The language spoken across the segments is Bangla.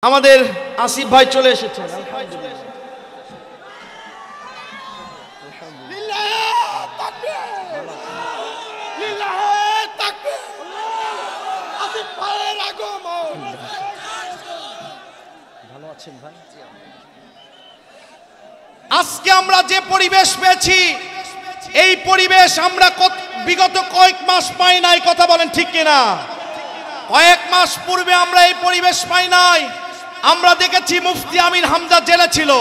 আমাদের আসিফ ভাই চলে এসেছেন। আলহামদুলিল্লাহ। ভালো আছেন ভাই? আজকে আমরা যে পরিবেশ পেয়েছি, এই পরিবেশ আমরা বিগত কয়েক মাস পাই নাই। কথা বলেন ঠিক কিনা? কয়েক মাস পূর্বে আমরা এই পরিবেশ পাই নাই। আমরা দেখেছি মুফতি আমির হামজা জেলে ছিল,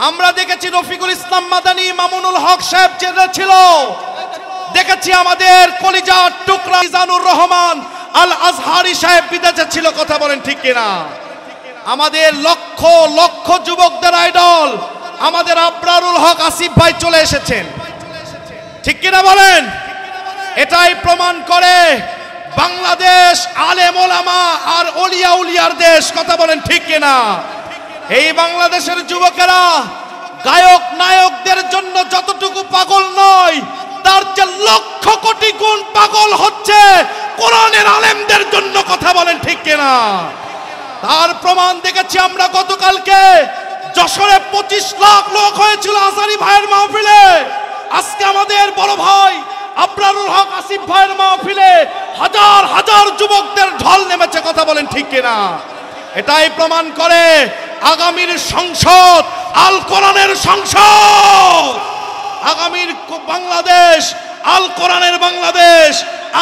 আমরা দেখেছি রফিকুল ইসলাম মাদানী, মামুনুল হক সাহেব জেলে ছিল, দেখেছি আমাদের কলিজার টুকরা মিজানুর রহমান আল আজহারি সাহেব বিদেশে ছিল। কথা বলেন ঠিক কিনা? আমাদের লক্ষ লক্ষ যুবকদের আইডল আমাদের আবরারুল হক আসিফ ভাই চলে এসেছেন। ঠিক কিনা বলেন? এটাই প্রমাণ করে বাংলাদেশ আলেম ওলামা আর ওলিয়া উলিয়ার দেশ। কথা বলেন ঠিক কিনা? এই বাংলাদেশের যুবকেরা গায়ক নায়কদের জন্য যতটুকু পাগল নয়, তার যে লক্ষ কোটি গুণ পাগল হচ্ছে কোরআনের আলেমদের জন্য। কথা বলেন ঠিক কিনা? তার প্রমাণ দেখেছি আমরা গতকালকে যশোরে 25 লাখ লোক হয়েছিল আসারি ভাইয়ের মাহফিলে। আজকে আমাদের বড় ভাই আবরারুল হক আসিফ ভাইয়ের মাহফিলে হাজার হাজার যুবকদের ঢল নেমেছে। কথা বলেন ঠিক কিনা? এটাই প্রমাণ করে আগামীর সংসদ আল কোরআনের সংসদ, আগামীর বাংলাদেশ আল কোরআনের বাংলাদেশ,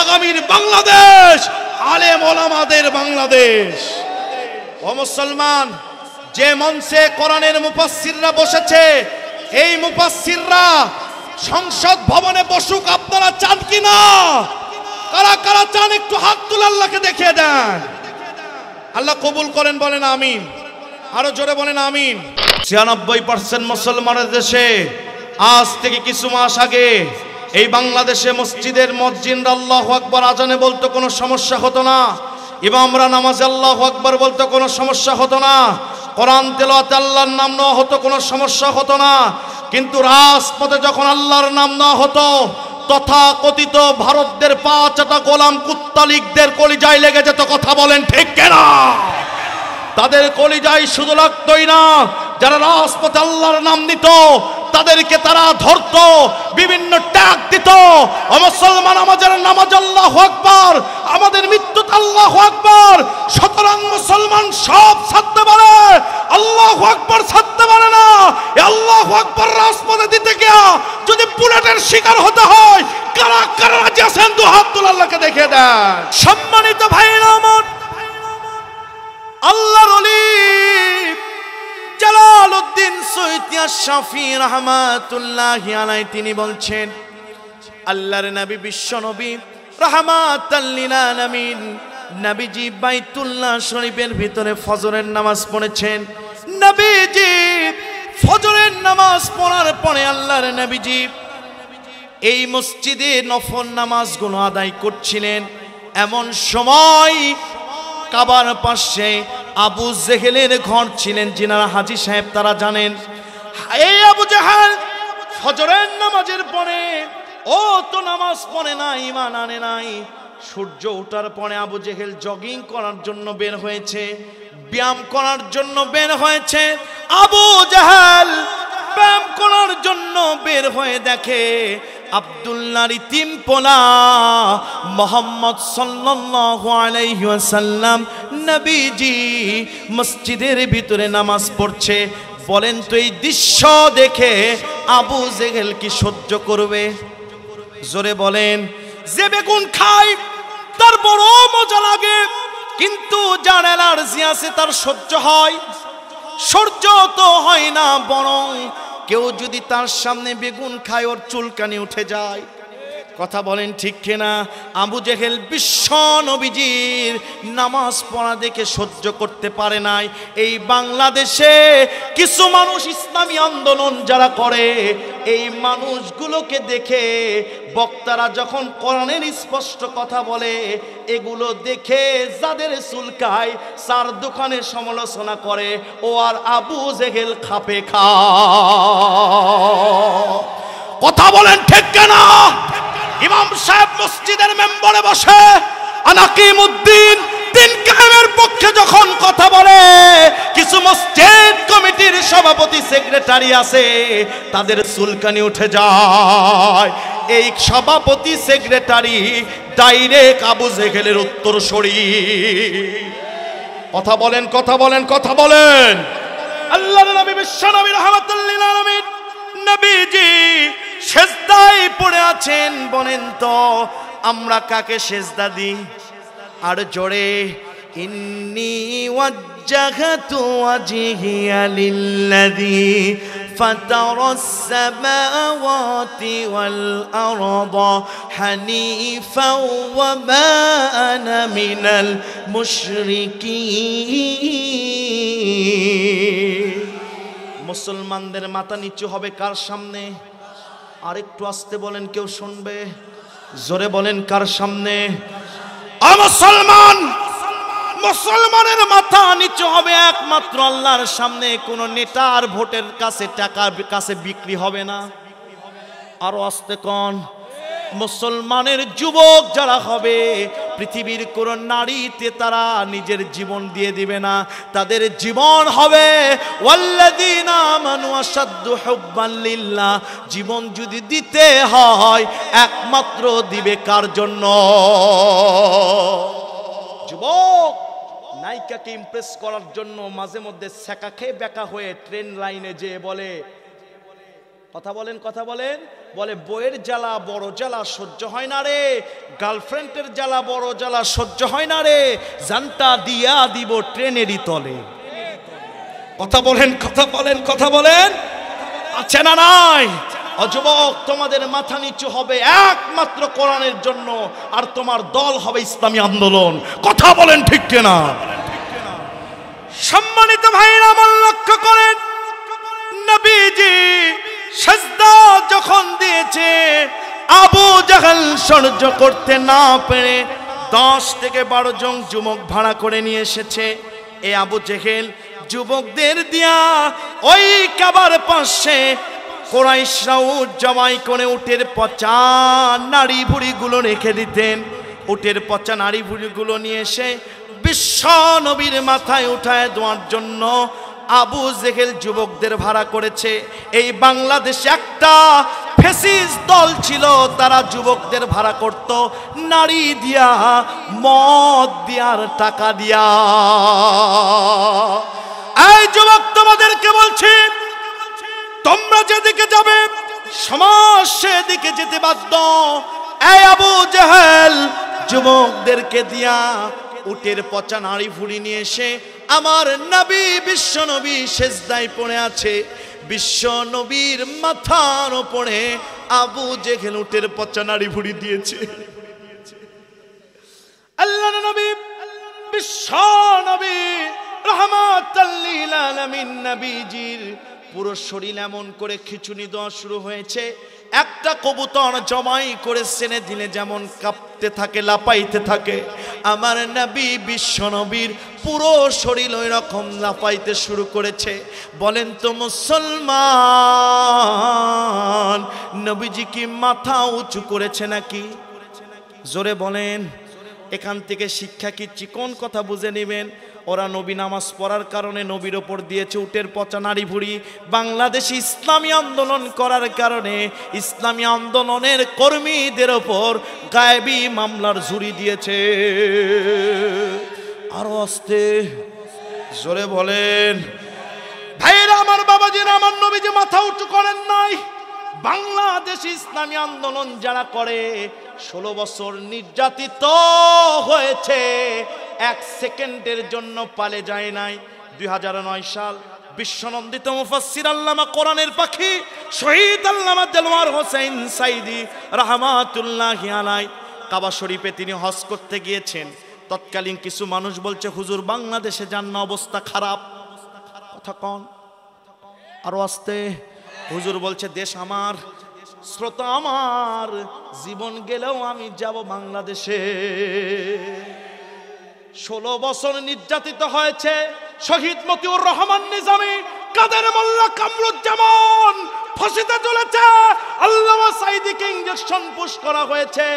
আগামীর বাংলাদেশ আলেম ওলামাদের বাংলাদেশ। ও মুসলমান, যে মঞ্চে কোরআনের মুফাসসিররা বসেছে, এই মুফাসসিররা সংসদ ভবনে বসুক। আপনারা চান কি না? কারা কারা চান একটু হাত তুলে আল্লাহকে দেখিয়ে দেন। আল্লাহ কবুল করেন, বলেন আমিন। আরো জোরে বলেন আমিন। 96% মুসলমানের দেশে আজ থেকে কিছু মাস আগে এই বাংলাদেশে মসজিদের মুয়াজ্জিনরা আল্লাহু আকবার আজানে বলতো কোনো সমস্যা হতো না, ইমামরা নামাজে আল্লাহু আকবার বলতো কোনো সমস্যা হতো না, কোরআন তেলাওয়াতে আল্লাহর নাম নেওয়া হতো কোনো সমস্যা হতো না। কিন্তু রাজপথে যখন আল্লাহর নাম নেওয়া হতো, তথা কথিত ভারতদের পাঁচটা গোলাম কুত্তালিকদের কলিজায় লেগে যেত। কথা বলেন ঠিক কিনা? তাদের কলিজায় শুধু লাগতোই না, যারা রাজপথে আল্লাহর নাম নিত তাদেরকে তারা ধরত, বিভিন্ন ট্যাগ দিত। ও মুসলমান, আমাদের নামাজ আল্লাহু আকবার, আমাদের মৃত্যুতে আল্লাহু আকবার। সুতরাং মুসলমান সব ছাড়তে পারে, আল্লাহু আকবার ছাড়তে পারে না। এই আল্লাহু আকবার রাজপথে দিতে গিয়া যদি বুলেটের শিকার হতে হয়, কারা কারা রাজি আছেন? দু হাত তুলে আল্লাহকে দেখিয়ে দেন। সম্মানিত ভাইরা আমার, আল্লাহর ওলি জালালউদ্দিন সৈয়দ শাফি রাহমাতুল্লাহি আলাইহি তিনি বলছেন, আল্লাহর নবী বিশ্ব নবী রাহমাতাল লিল আলামিন নবীজি বাইতুল্লাহ শরীফের ভিতরে ফজরের নামাজ পড়েছেন। নবীজি ফজরের নামাজ পড়ার পরে আল্লাহর নবীজি এই মসজিদে নফল নামাজগুলো আদায় করছিলেন। এমন সময় কাবার পাশে আবু জেহেলের ঘর ছিলেন। যিনারা হাজী সাহেব তারা জানেন, এই আবু জেহেল ফজরের নামাজের পরে ও তো নামাজ পড়ে না, ঈমান আনে নাই। সূর্য ওঠার পরে আবু জেহেল জগিং করার জন্য বের হয়েছে, ব্যায়াম করার জন্য বের হয়েছে। আবু জেহেল ব্যায়াম করার জন্য বের হয়ে দেখে আব্দুল্লাহর ইতিম পোলা মুহাম্মদ সাল্লাল্লাহু আলাইহি ওয়াসাল্লাম নবীজি মসজিদের ভিতরে নামাজ পড়ছে। বলেন তো এই দৃশ্য দেখে আবু জেহেল কি সহ্য করবে? জোরে বলেন। যে বেগুন খায় তার বড় মজা লাগে, কিন্তু যার অ্যালার্জি আছে তার সহ্য হয়? সহ্য তো হয় না, বরং কেউ যদি তার সামনে বেগুন খায় ওর চুলকানি উঠে যায়। কথা বলেন ঠিক কিনা? আবু জেহেল বিশ্ব নবীজির নামাজ পড়া দেখে সহ্য করতে পারে নাই। এই বাংলাদেশে কিছু মানুষ ইসলামী আন্দোলন যারা করে, এই মানুষগুলোকে দেখে বক্তারা যখন কোরআনের স্পষ্ট কথা বলে, এগুলো দেখে যাদের চুলকায় চার দোকানে সমালোচনা করে, ও আর আবু জেহেল খাপে খা। কথা বলেন ঠিক কিনা? ইমাম সাহেব মসজিদের মেম্বারে বসে আনাকিমউদ্দিন দিন কায়েমের পক্ষে যখন কথা বলে, কিছু মসজিদ কমিটির সভাপতি সেক্রেটারি আছে, তাদের চুলকানি উঠে যায়। এই সভাপতি সেক্রেটারি ডাইরেক্ট আবু জেহেলের উত্তরসূরি। কথা বলেন, কথা বলেন, কথা বলেন। আল্লাহর নবী বিশ্বনবী রাহমাতুল লিল আলামিন নবীজি সিজদায় পড়ে আছেন। বলেন তো আমরা কাকে সিজদা দিই? আর জোরে, ইন্নী ওয়াজ্জাহতু ওয়াজহিয়া লিল্লাযী ফাতারাস সামাওয়াতি ওয়াল আরদা হানিফাও ওয়া মা আনা মিনাল মুশরিকিন। মুসলমানদের মাথা নিচু হবে কার সামনে? আরেকটু আস্তে বলেন, কেউ শুনবে? জোরে বলেন, কার সামনে? মুসলমান, মুসলমানের মাথা নিচু হবে একমাত্র আল্লাহর সামনে। কোন নেতার ভোটের কাছে টাকার কাছে বিক্রি হবে না। আরো আস্তে কোন? মুসলমানের যুবক যারা হবে, পৃথিবীর কোন নারীতে তারা নিজের জীবন দিয়ে দিবে না। তাদের জীবন হবে ওয়াল্লাযীনা আমানু আশাদ্দু হুব্বান লিল্লাহ। জীবন যদি দিতে হয় একমাত্র দিবে কার জন্য? যুবক নায়িকাকে ইমপ্রেস করার জন্য মাঝে মধ্যে সেকা খেয়ে বেকা হয়ে ট্রেন লাইনে যে বলে, কথা বলেন, কথা বলেন, বলে বইয়ের জ্বালা বড় জ্বালা সহ্য হয় না রে, গার্লফ্রেন্ডের জ্বালা বড় জ্বালা সহ্য হয় না রে, জানটা দিয়া দিব ট্রেনেরই তলে। কথা বলেন, কথা বলেন, কথা বলেন, আছে না নাই? যুবক তোমাদের মাথা নিচু হবে একমাত্র কোরআনের জন্য, আর তোমার দল হবে ইসলামী আন্দোলন। কথা বলেন ঠিক কিনা? সম্মানিত ভাইরা আমার লক্ষ্য করেন, নবীজি সিজদা যখন দিয়েছে, আবু জাহেল সহ্য করতে না পেরে 10 থেকে 12 জন যুবক ভাড়া করে নিয়ে এসেছে। এই আবু জেহেল যুবকদের দিয়া ওই কাবার পাশে কুরাইশরা উট জবাই করে উটের পচা নাড়ি ভুড়িগুলো রেখে দিতেন। উটের পচা নাড়ি ভুড়িগুলো নিয়ে এসে বিশ্ব নবীর মাথায় উঠায় দেওয়ার জন্য আবু জেহেল যুবকদের ভাড়া করেছে। এই বাংলাদেশে একটা ফ্যাসিস্ট দল ছিল, তারা যুবকদের ভাড়া করত নারী দিয়া, মদ দিয়ার টাকা দিয়া। এই যুবক তোমাদেরকে বলছি, তোমরা যেদিকে যাবে সমাজ সেদিকে যেতে বাধ্য। এই আবু জেহেল যুবকদেরকে দিয়া উটের পচা নাড়ি ভুড়ি নিয়ে এসে আমার নবী বিশ্ব নবী সিজদায় পড়ে আছে, বিশ্ব নবীর মাথার উপরে আবু জেহেল উটের পচা নাড়ি ভুড়ি দিয়েছে। আল্লাহর নবী বিশ্ব নবী রাহমাতাল লিল আলামিন নবীজির পুরো শরীর এমন করে খিচুনি দেওয়া শুরু হয়েছে, একটা কবুতর জমাই করে সেনে দিলে যেমন কাঁপতে থাকে, লাপাইতে থাকে, আমার নবী বিশ্ব নবীর পুরো শরীর ওই রকম লাপাইতে শুরু করেছে। বলেন তো মুসলমান, নবীজি কি মাথা উঁচু করেছে নাকি? জোরে বলেন। এখান থেকে শিক্ষা কি? চিকন কথা বুঝে নেবেন। ওরা নবী নামাজ পড়ার কারণে নবীর ওপর দিয়েছে উটের পচা নাড়ি ভুড়ি। বাংলাদেশে ইসলামী আন্দোলন করার কারণে ইসলামী আন্দোলনের কর্মীদের ওপর গায়েবী মামলার ঝুড়ি দিয়েছে। আরো আস্তে জোরে বলেন। ভাইরা আমার, বাবাজিরা আমার, নবীজি মাথা উঁচু করেন নাই। বাংলাদেশ ইসলামী আন্দোলন যারা করে 16 বছর নির্যাতিত হয়েছে, 1 সেকেন্ডের জন্য পালে যায় নাই। 2009 সাল বিশ্বনন্দিত মুফাসসির আল্লামা কোরআনের পাখি শহীদ আল্লামা দেলোয়ার হোসেন সাইদি রাহমাতুল্লাহি আলাইহি কাবা শরীফে তিনি হজ করতে গিয়েছেন। তৎকালীন কিছু মানুষ বলছে, হুজুর বাংলাদেশে যান না, অবস্থা খারাপ। কথা কন, আরো আস্তে। হুজুর বলছে, দেশ আমার, শ্রোতা আমার, জীবন গেলেও আমি যাব বাংলাদেশে। 16 বছর নির্যাতিত হয়েছে। শহীদ মতিউর রহমান নিজামী কাদের মোল্লা কামরুজ্জামান ফাঁসিতে চলেছে, আল্লামা সাঈদীকে ইনজেকশন পুশ করা হয়েছে,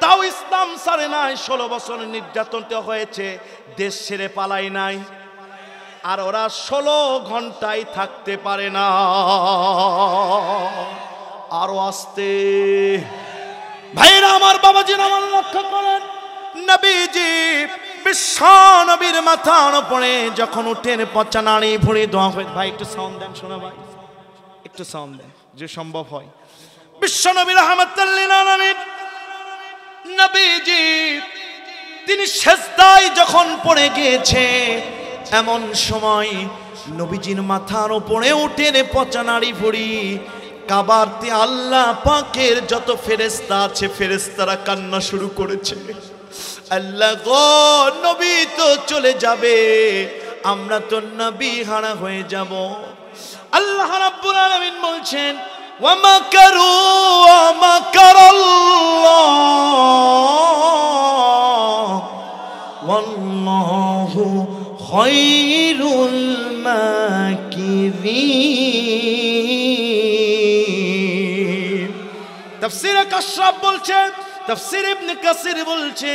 তাও ইসলাম ছাড়ে নাই। 16 বছর নির্যাতন হয়েছে, দেশ ছেড়ে পালাই নাই। আর ওরা 16 ঘন্টায় থাকতে পারে না। আরো আসতে ভাইরা আমার, বাবাজি আমার লক্ষ্য করেন, নবীজি বিশ্ব নবীর মাথার উপরে যখন উঠেন পচা নাড়ি ভুঁড়ি দোয়া হয়। ভাই একটু সাউন্ড দেন, শোনা ভাই, একটু সাউন্ড দেন যে সম্ভব হয়। বিশ্ব নবী রাহমাতুল লিল আলামিন নবীজি তিনি সেজদায় যখন পড়ে গিয়েছে, এমন সময় নবীজির মাথার উপরে উঠেন পচা নাড়ি ভুঁড়ি। কাবারতে আল্লাহ পাকের যত ফেরেশতা আছে, ফেরেশতারা কান্না শুরু করেছে, আল্লাহ গো নবী তো চলে যাবে, আমরা তো নবী হারা হয়ে যাব। আল্লাহ রাব্বুল আলামিন বলছেন, ওয়া মাকারু ওয়া মাকারাল্লাহ ওয়াল্লাহু খায়রুল মাকিরিন। তাফসীরে কাশফ বলছে, তাফসীর ইবনে কাসির বলছে,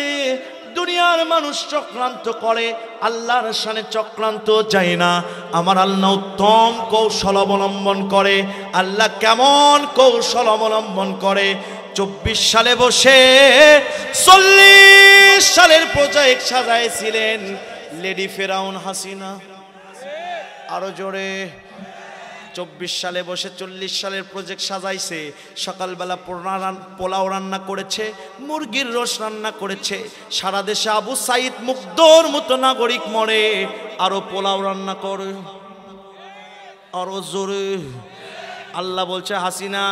দুনিয়ার মানুষ চক্রান্ত করে, আল্লাহর শানে চক্রান্ত যায় না। আমার আল্লাহ উত্তম কৌশল অবলম্বন করে। আল্লাহ কেমন কৌশল অবলম্বন করে? 24 সালে বসে 40 সালের প্রজেক্ট সাজাইছিলেন লেডি ফেরাউন হাসিনা। আরো জোরে, 24 সালে বসে 40 সালের প্রজেক্ট সাজাইছে। সকালবেলা পোলাও রান্না করেছে, মুরগির রোস রান্না করেছে। সারা দেশে আবু সাইদ মুগ্ধর মতো নাগরিক মরে, আরো পোলাও রান্না করে, আরো জোরে। আল্লাহ বলছে, হাসিনা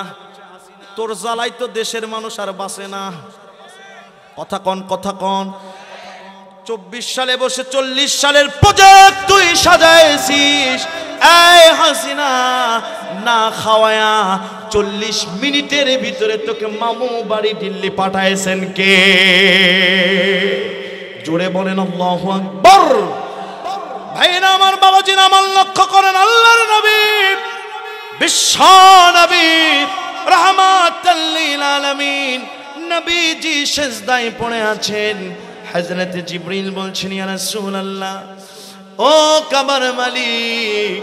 তোর জ্বালাই তো দেশের মানুষ আর বাঁচে না। কথা কন, কথা কন। 24 সালে বসে 40 সালের প্রজেক্ট তুই সাজাইছিস। এই হাসিনা, না খাওয়ায়া 40 মিনিটের ভিতরে তোকে মামু বাড়ি দিল্লি পাঠাইছেন কে? জোরে বলেন আল্লাহু আকবার। ভাইরা আমার, বাবাজিরা আমার, লক্ষ্য করেন, আল্লাহর নবী বিশ্ব নবী রাহমাতুল লিল আলামিন নবীজি সিজদায় পড়ে আছেন। হযরত জিবরিল বলছেন, ইয়া রাসূলুল্লাহ, ও কাবার মালিক,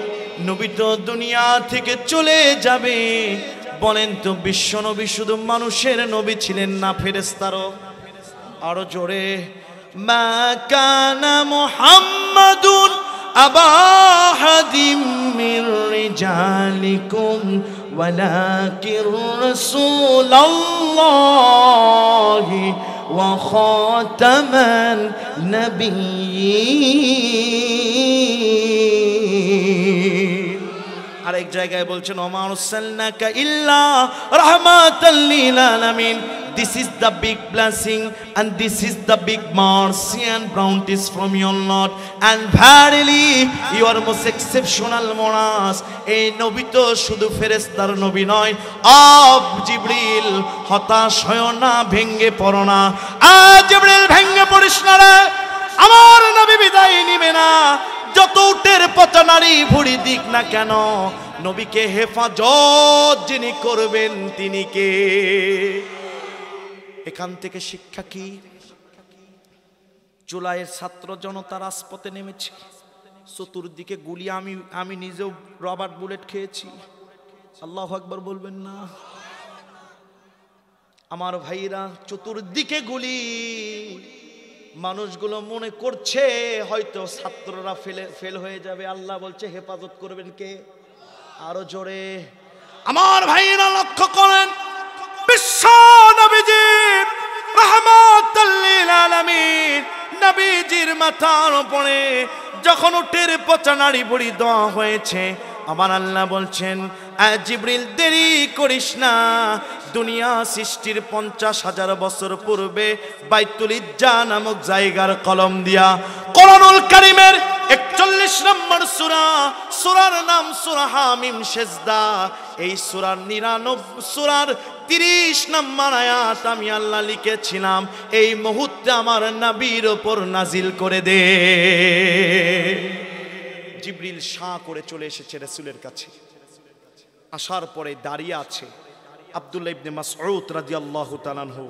নবী তো দুনিয়া থেকে চলে যাবে, বলেন তো বিশ্ব নবী শুধু মানুষের নবী ছিলেন না ফেরেশতারও? আরো জোরে, মা কানা মুহাম্মাদুন আবা আহাদিম মির রিজালিকুম ওয়ালাকির রাসূলুল্লাহি ওয়া খাতামান নাবিয়্যিন। আরেক জায়গায় বলছেন, ওমা আরসালনাকা ইল্লা রাহমাতাল লিল আলামিন। This is the big blessing and this is the big mercy and bounties from your Lord, and verily you are most exceptional monas. এই নবী তো শুধু ফেরেশতার নবী নয়। জিবরিল, হতাশ হয় না, ভেঙ্গে পড়ো না। জিবরিল, ভেঙ্গে পড়িস না রে, আমার নবী বিদায় নিবে না। যত উটের পচা নাড়ি ভুঁড়ি দিক না কেন, নবীকে হেফাজত যিনি করবেন তিনি কে? এখান থেকে শিক্ষা কি? জুলাইয়ের ছাত্র জনতা রাজপথে নেমেছে, চতুর্দিকে গুলি। আমি নিজেও রবার্ট বুলেট খেয়েছি। আল্লাহু আকবার বলবেন না? আমার ভাইরা, চতুর্দিকে গুলি। মানুষগুলো মনে করছে হয়তো ছাত্ররা ফেল হয়ে যাবে। আল্লাহ বলছে, হেফাজত করবেন কে? আরো জোরে। আমার ভাইরা লক্ষ্য করেন, বিশ্ব নবীজি রাহমাতুল লিল আলামিন নবীজির মাথার উপরে যখন উটের পচা নাড়ি ভুঁড়ি দেওয়া হয়েছে, আমার আল্লাহ বলছেন, জিবরিল দেরি করিস না। দুনিয়া সৃষ্টির 50,000 বছর পূর্বে বাইতুল ইজ্জা নামক জায়গার কলম দিয়া কোরআনুল কারীমের 41 নম্বর সূরা, সূরার নাম সূরা হামিম সেজদা। এই সূরার 30 নম্বর আয়াত আমি আল্লাহ লিখেছিলাম, এই মুহূর্তে আমার নবীর উপর নাজিল করে দে। জিবরিল শাঁ করে চলে এসেছে রাসূলের কাছে। আসার পরে দাঁড়িয়ে আছে আব্দুল্লাহ ইবনে মাসউদ রাদিয়াল্লাহু তাআলা আনহু।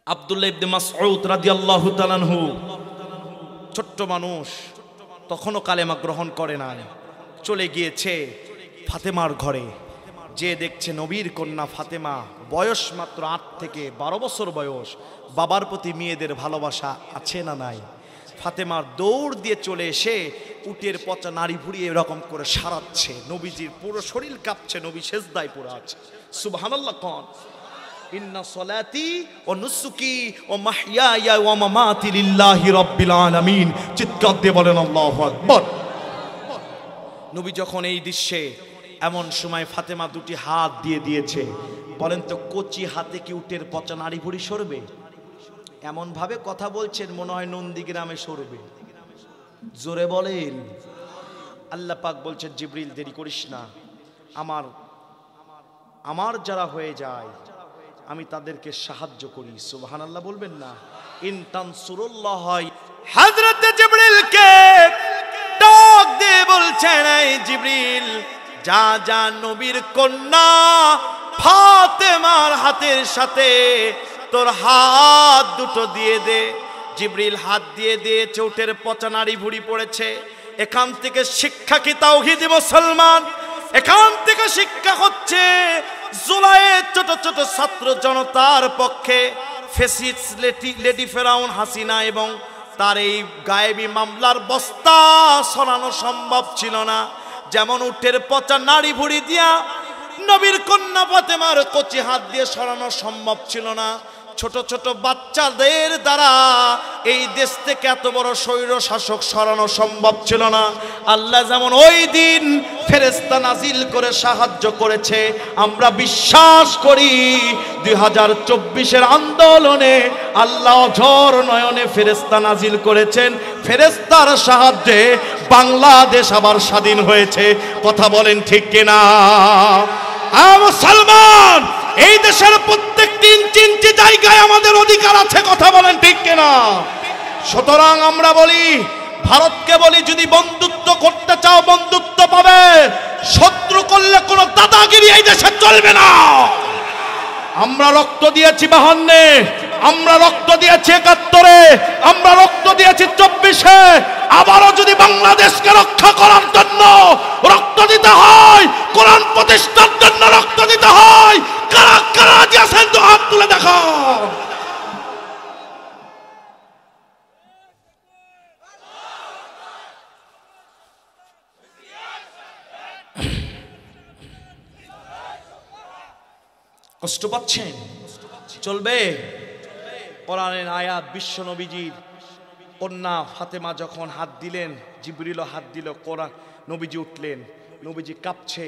আব্দুল্লাহ ইবনে মাসউদ রাদিয়াল্লাহু তাআলা আনহু ছোট্ট মানুষ, তখনও কালেমা গ্রহণ করে নাই, চলে গিয়েছে ফাতেমার ঘরে। যে দেখছে নবীর কন্যা ফাতেমা, বয়স মাত্র 8 থেকে 12 বছর বয়স, বাবার প্রতি মেয়েদের ভালোবাসা আছে না নাই? ফাতেমার দৌড় দিয়ে চলে এসে উটের পচা নাড়ি ভুড়িয়ে এরকম করে সারাচ্ছে, নবীজির পুরো শরীর কাঁপছে, নবী সেজদায় পড়ে আছে। সুবহানাল্লাহ কোন ইন্না সলাতি ওয়া নুসুকি ওয়া মাহইয়ায়া ওয়া মামাতি লিল্লাহি রাব্বিল আলামিন। চিৎকার দিয়ে বলেন আল্লাহু আকবার। নবী যখন এই দৃশ্যে, এমন সময় ফাতেমা দুটি হাত দিয়ে দিয়েছে। বলেন তো কচি হাতে কি উটের পচা নাড়ি ভুড়ি সরবে? এমন ভাবে কথা বলছেন মনে হয় নন্দীগ্রামে সরবে। জোরে বলেন। আল্লাহ পাক বলছেন জিবরিল দেরি করিস না, আমার যারা হয়ে যায় আমি তাদেরকে সাহায্য করি। সুবহানাল্লাহ বলবেন না? ইন তানসুরুল্লাহ। হযরত জিবরিলকে ডাক দিয়ে বলছেন, এই জিবরিল যা যা নবীর কন্যা ফাতেমার হাতের সাথে তোর হাত দুটো দিয়ে দে। জিবরিল হাত দিয়ে দিয়েছে, উটের পচা নাড়ি ভুড়ি পড়েছে। এখান থেকে শিক্ষা কি তাওহীদি মুসলমান? এখান থেকে শিক্ষা হচ্ছে জুলাইয়ের ছোট ছোট ছাত্র জনতার পক্ষে ফেসিস্ট লেডি ফেরাউন হাসিনা এবং তার এই গায়েবী মামলার বস্তা সরানো সম্ভব ছিল না। যেমন উটের পচা নাড়ি ভুড়ি দিয়া নবীর কন্যা ফাতেমার কচি হাত দিয়ে সরানো সম্ভব ছিল না, ছোট ছোট বাচ্চাদের দ্বারা এই দেশ থেকে এত বড় স্বৈর শাসক সরানো সম্ভব ছিল না। আল্লাহ যেমন ওই দিন ফেরেশতা নাজিল করে সাহায্য করেছে, আমরা বিশ্বাস করি 2024-এর আন্দোলনে আল্লাহ ঝড় নয়নে ফেরেশতা নাজিল করেছেন। ফেরেশতার সাহায্যে বাংলাদেশ আবার স্বাধীন হয়েছে। কথা বলেন ঠিক কিনা? মুসলমান, এই দেশের প্রত্যেকটি ইঞ্চি জায়গায় আমাদের অধিকার আছে। কথা বলেন ঠিক কিনা? সুতরাং আমরা বলি, ভারতকে বলি, যদি বন্ধুত্ব করতে চাও বন্ধুত্ব পাবে, শত্রু করলে কোনো দাদাগিরি এই দেশে চলবে না। আমরা রক্ত দিয়েছি 52-এ, আমরা রক্ত দিয়েছি 71-এ, আমরা রক্ত দিয়েছি 24-এ। আবারও যদি বাংলাদেশকে রক্ষা করার জন্য রক্ত দিতে হয়, কোরআন প্রতিষ্ঠার জন্য রক্ত দিতে হয়, কারা কারা রাজি আছেন তো হাত তুলে দেখো। কষ্ট পাচ্ছেন? চলবে? কোরআনের আয়াত, বিশ্ব নবীজির কন্যা ফাতেমা যখন হাত দিলেন, জিবরিলও হাত দিল, কোরআন নবীজি উঠলেন, নবীজি কাঁপছে।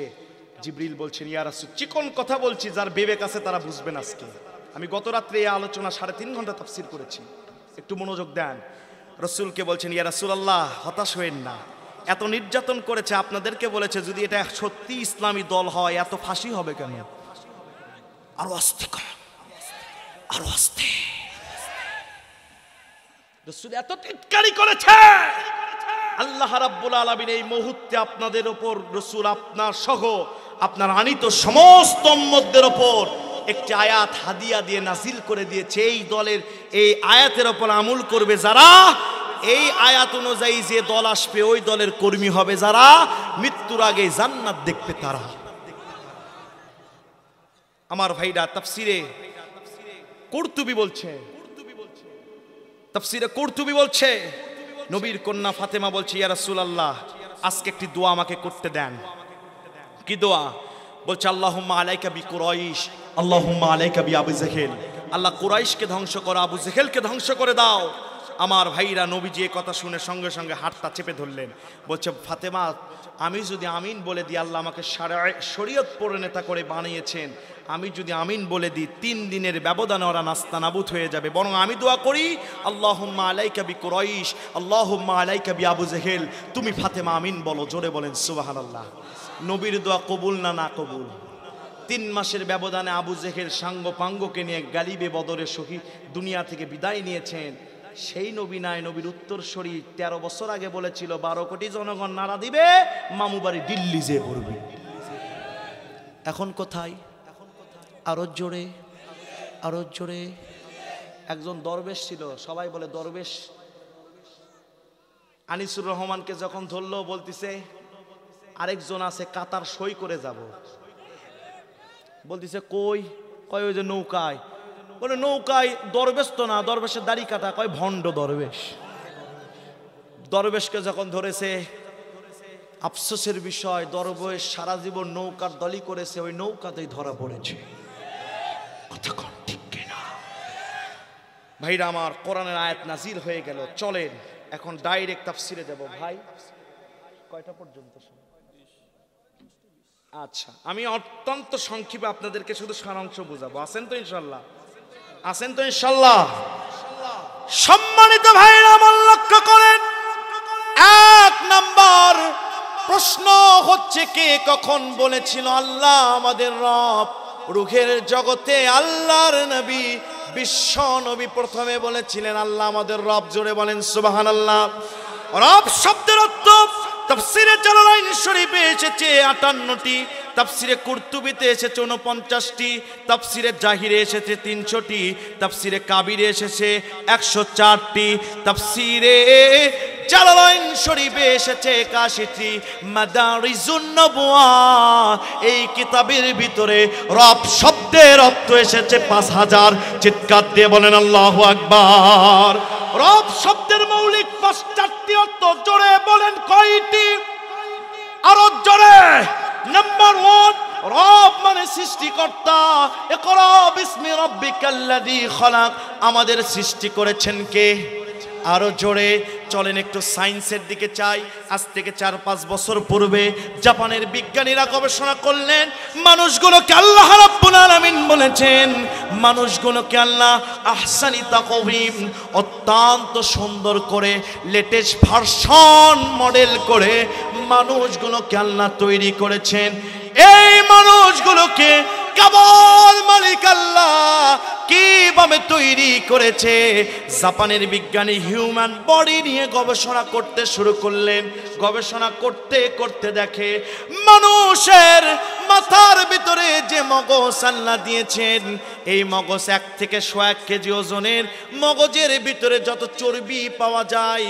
জিবরিল বলছেন, ইয়া রাসূল, চিকন কথা বলছি, যার বিবেক আছে তারা বুঝবেন। আজকে আমি গত রাত্রে এই আলোচনা 3.5 ঘন্টা তাফসীর করেছি, একটু মনোযোগ দেন। রাসূলকে বলছেন, ইয়া রাসূলুল্লাহ, হতাশ হয়েন না, এত নির্যাতন করেছে, আপনাদেরকে বলেছে যদি এটা সত্যি ইসলামী দল হয় এত ফাঁসি হবে কেন? আরো আস্তে কর, আরো আস্তে। রাসূল এত টিটকারি করেছে। আল্লাহ রাব্বুল আলামিন এই মুহূর্তে আপনাদের উপর, রাসূল আপনার সহ আপনার আনিত সমস্ত উম্মতদের উপর একটি আয়াত হাদিয়া দিয়ে নাজিল করে দিয়েছে। এই দলের এই আয়াতের উপর আমল করবে যারা, এই আয়াত অনুযায়ী যে দল আসবে ওই দলের কর্মী হবে যারা, মৃত্যুর আগে জান্নাত দেখবে তারা। আমার ভাইরা, তাফসিরে কুরতুবী বলছে, তাফসিরে কুরতুবী বলছে, নবীর কন্যা ফাতেমা বলছে, ইয়া রাসূলুল্লাহ, আজকে একটি দোয়া আমাকে করতে দেন। কি দোয়া? বলছে, আল্লাহুম্মা আলাইকা বি কুরাইশ, আল্লাহুম্মা আলাইকা বি আবু জাহেল। আল্লাহ কুরাইশকে ধ্বংস করো, আবু জাহেলকে ধ্বংস করে দাও। আমার ভাইরা, নবীজি এই কথা শুনে সঙ্গে সঙ্গে হাতটা চেপে ধরলেন। বলছে, ফাতেমা, আমি যদি আমিন বলে দিই, আল্লাহ আমাকে শরীয়ত পরিণেতা করে বানিয়েছেন, আমি যদি আমিন বলে দিই 3 দিনের ব্যবধানে ওরা নাস্তানাবুদ হয়ে যাবে। বরং আমি দোয়া করি, আল্লাহুম্মা আলাইকা বি কুরাইশ, আল্লাহুম্মা আলাইকা বি আবু জাহেল। তুমি ফাতেমা আমিন বলো, জোরে বলেন সুবহানাল্লাহ। নবীর দোয়া কবুল না না কবুল? 3 মাসের ব্যবধানে আবু জাহেল সাঙ্গ পাঙ্গকে নিয়ে গালিবে বদরে শহীদ দুনিয়া থেকে বিদায় নিয়েছেন। সেই নবী নাই, নবীর উত্তরসূরি 13 বছর আগে বলেছিল 12 কোটি জনগণ নারা দিবে, মামু বাড়ি দিল্লি যে পড়বে। এখন কোথায়? আরো জোরে, আরো জোরে। একজন দরবেশ ছিল, সবাই বলে দরবেশ। আনিসুর রহমানকে যখন ধরলো বলতিছে আরেকজন আছে কাতার সই করে যাব। বলতিছে কই? কয় ওই যে নৌকায়। বলে নৌকায়। দরবেশ তো না, দরবেশের দাড়ি কাটা। কয় ভণ্ড দরবেশ। দরবেশকে যখন ধরেছে, আফসোসের বিষয় দরবেশ সারা জীবন নৌকার দলি করেছে, ওই নৌকাতেই ধরা পড়েছে। কথা কোন ঠিক কিনা? ভাইরা আমার, কোরআনের আয়াত নাজিল হয়ে গেল। চলেন এখন ডাইরেক্ট তাফসিরে যাব। ভাই কয়টা পর্যন্ত? আচ্ছা, আমি অত্যন্ত সংক্ষেপে আপনাদেরকে শুধু সারাংশ বোঝাবো। আছেন তো ইনশাল্লাহ? আছেন তো ইনশাল্লাহ? সম্মানিত ভাইরা আমার, লক্ষ্য করেন, 1 নাম্বার প্রশ্ন হচ্ছে কে কখন বলেছিল আল্লাহ আমাদের রব? রূহের জগতে আল্লাহর নবী, বিশ্ব নবী প্রথমে বলেছিলেন আল্লাহ আমাদের রব। জোরে বলেন সুবহানাল্লাহ। রব শব্দের অর্থ তাফসীরে জালালাইন শরীফে এসেছে 58টি, তাফসীরে কুরতুবিতে এসেছে 49টি, তাফসীরে জাহিরে এসেছে 300টি, তাফসীরে কাবিরে এসেছে 104টি, তাফসীরে জালালাইন শরীফে এসেছে 81টি, মাদারিজুন নবুয়া এই কিতাবের ভিতরে রব শব্দের অর্থ এসেছে 5000। চিৎকার দিয়ে বলেন আল্লাহু আকবার। রব শব্দের মৌলিক 5টি অর্থ। জোরে বলেন কয়টি? আরো জোরে। নাম্বার 1, রব মানে সৃষ্টিকর্তা। ইকরা বিসমি রাব্বিকাল্লাযী খালাক। আমাদের সৃষ্টি করেছেন কে? আরো জোরে। চলেন একটু সায়েন্সের দিকে চাই। আজ থেকে 4-5 বছর পূর্বে জাপানের বিজ্ঞানীরা গবেষণা করলেন, মানুষগুলোকে আল্লাহ রাব্বুল আলামিন বলেছেন, মানুষগুলোকে আল্লাহ আহসানি তাকওয়িম, অত্যন্ত সুন্দর করে লেটেস্ট ভার্সন মডেল করে মানুষগুলোকে আল্লাহ তৈরি করেছেন। এই মানুষগুলোকে কেবল মালিক আল্লাহ কিভাবে তৈরি করেছে? জাপানের বিজ্ঞানী হিউম্যান বডি নিয়ে গবেষণা করতে শুরু করলেন। গবেষণা করতে করতে দেখে মানুষের মাথার ভিতরে যে মগজ আল্লাহ দিয়েছেন, এই মগজ 1 থেকে 100 কেজি ওজনের। মগজের ভিতরে যত চর্বি পাওয়া যায়,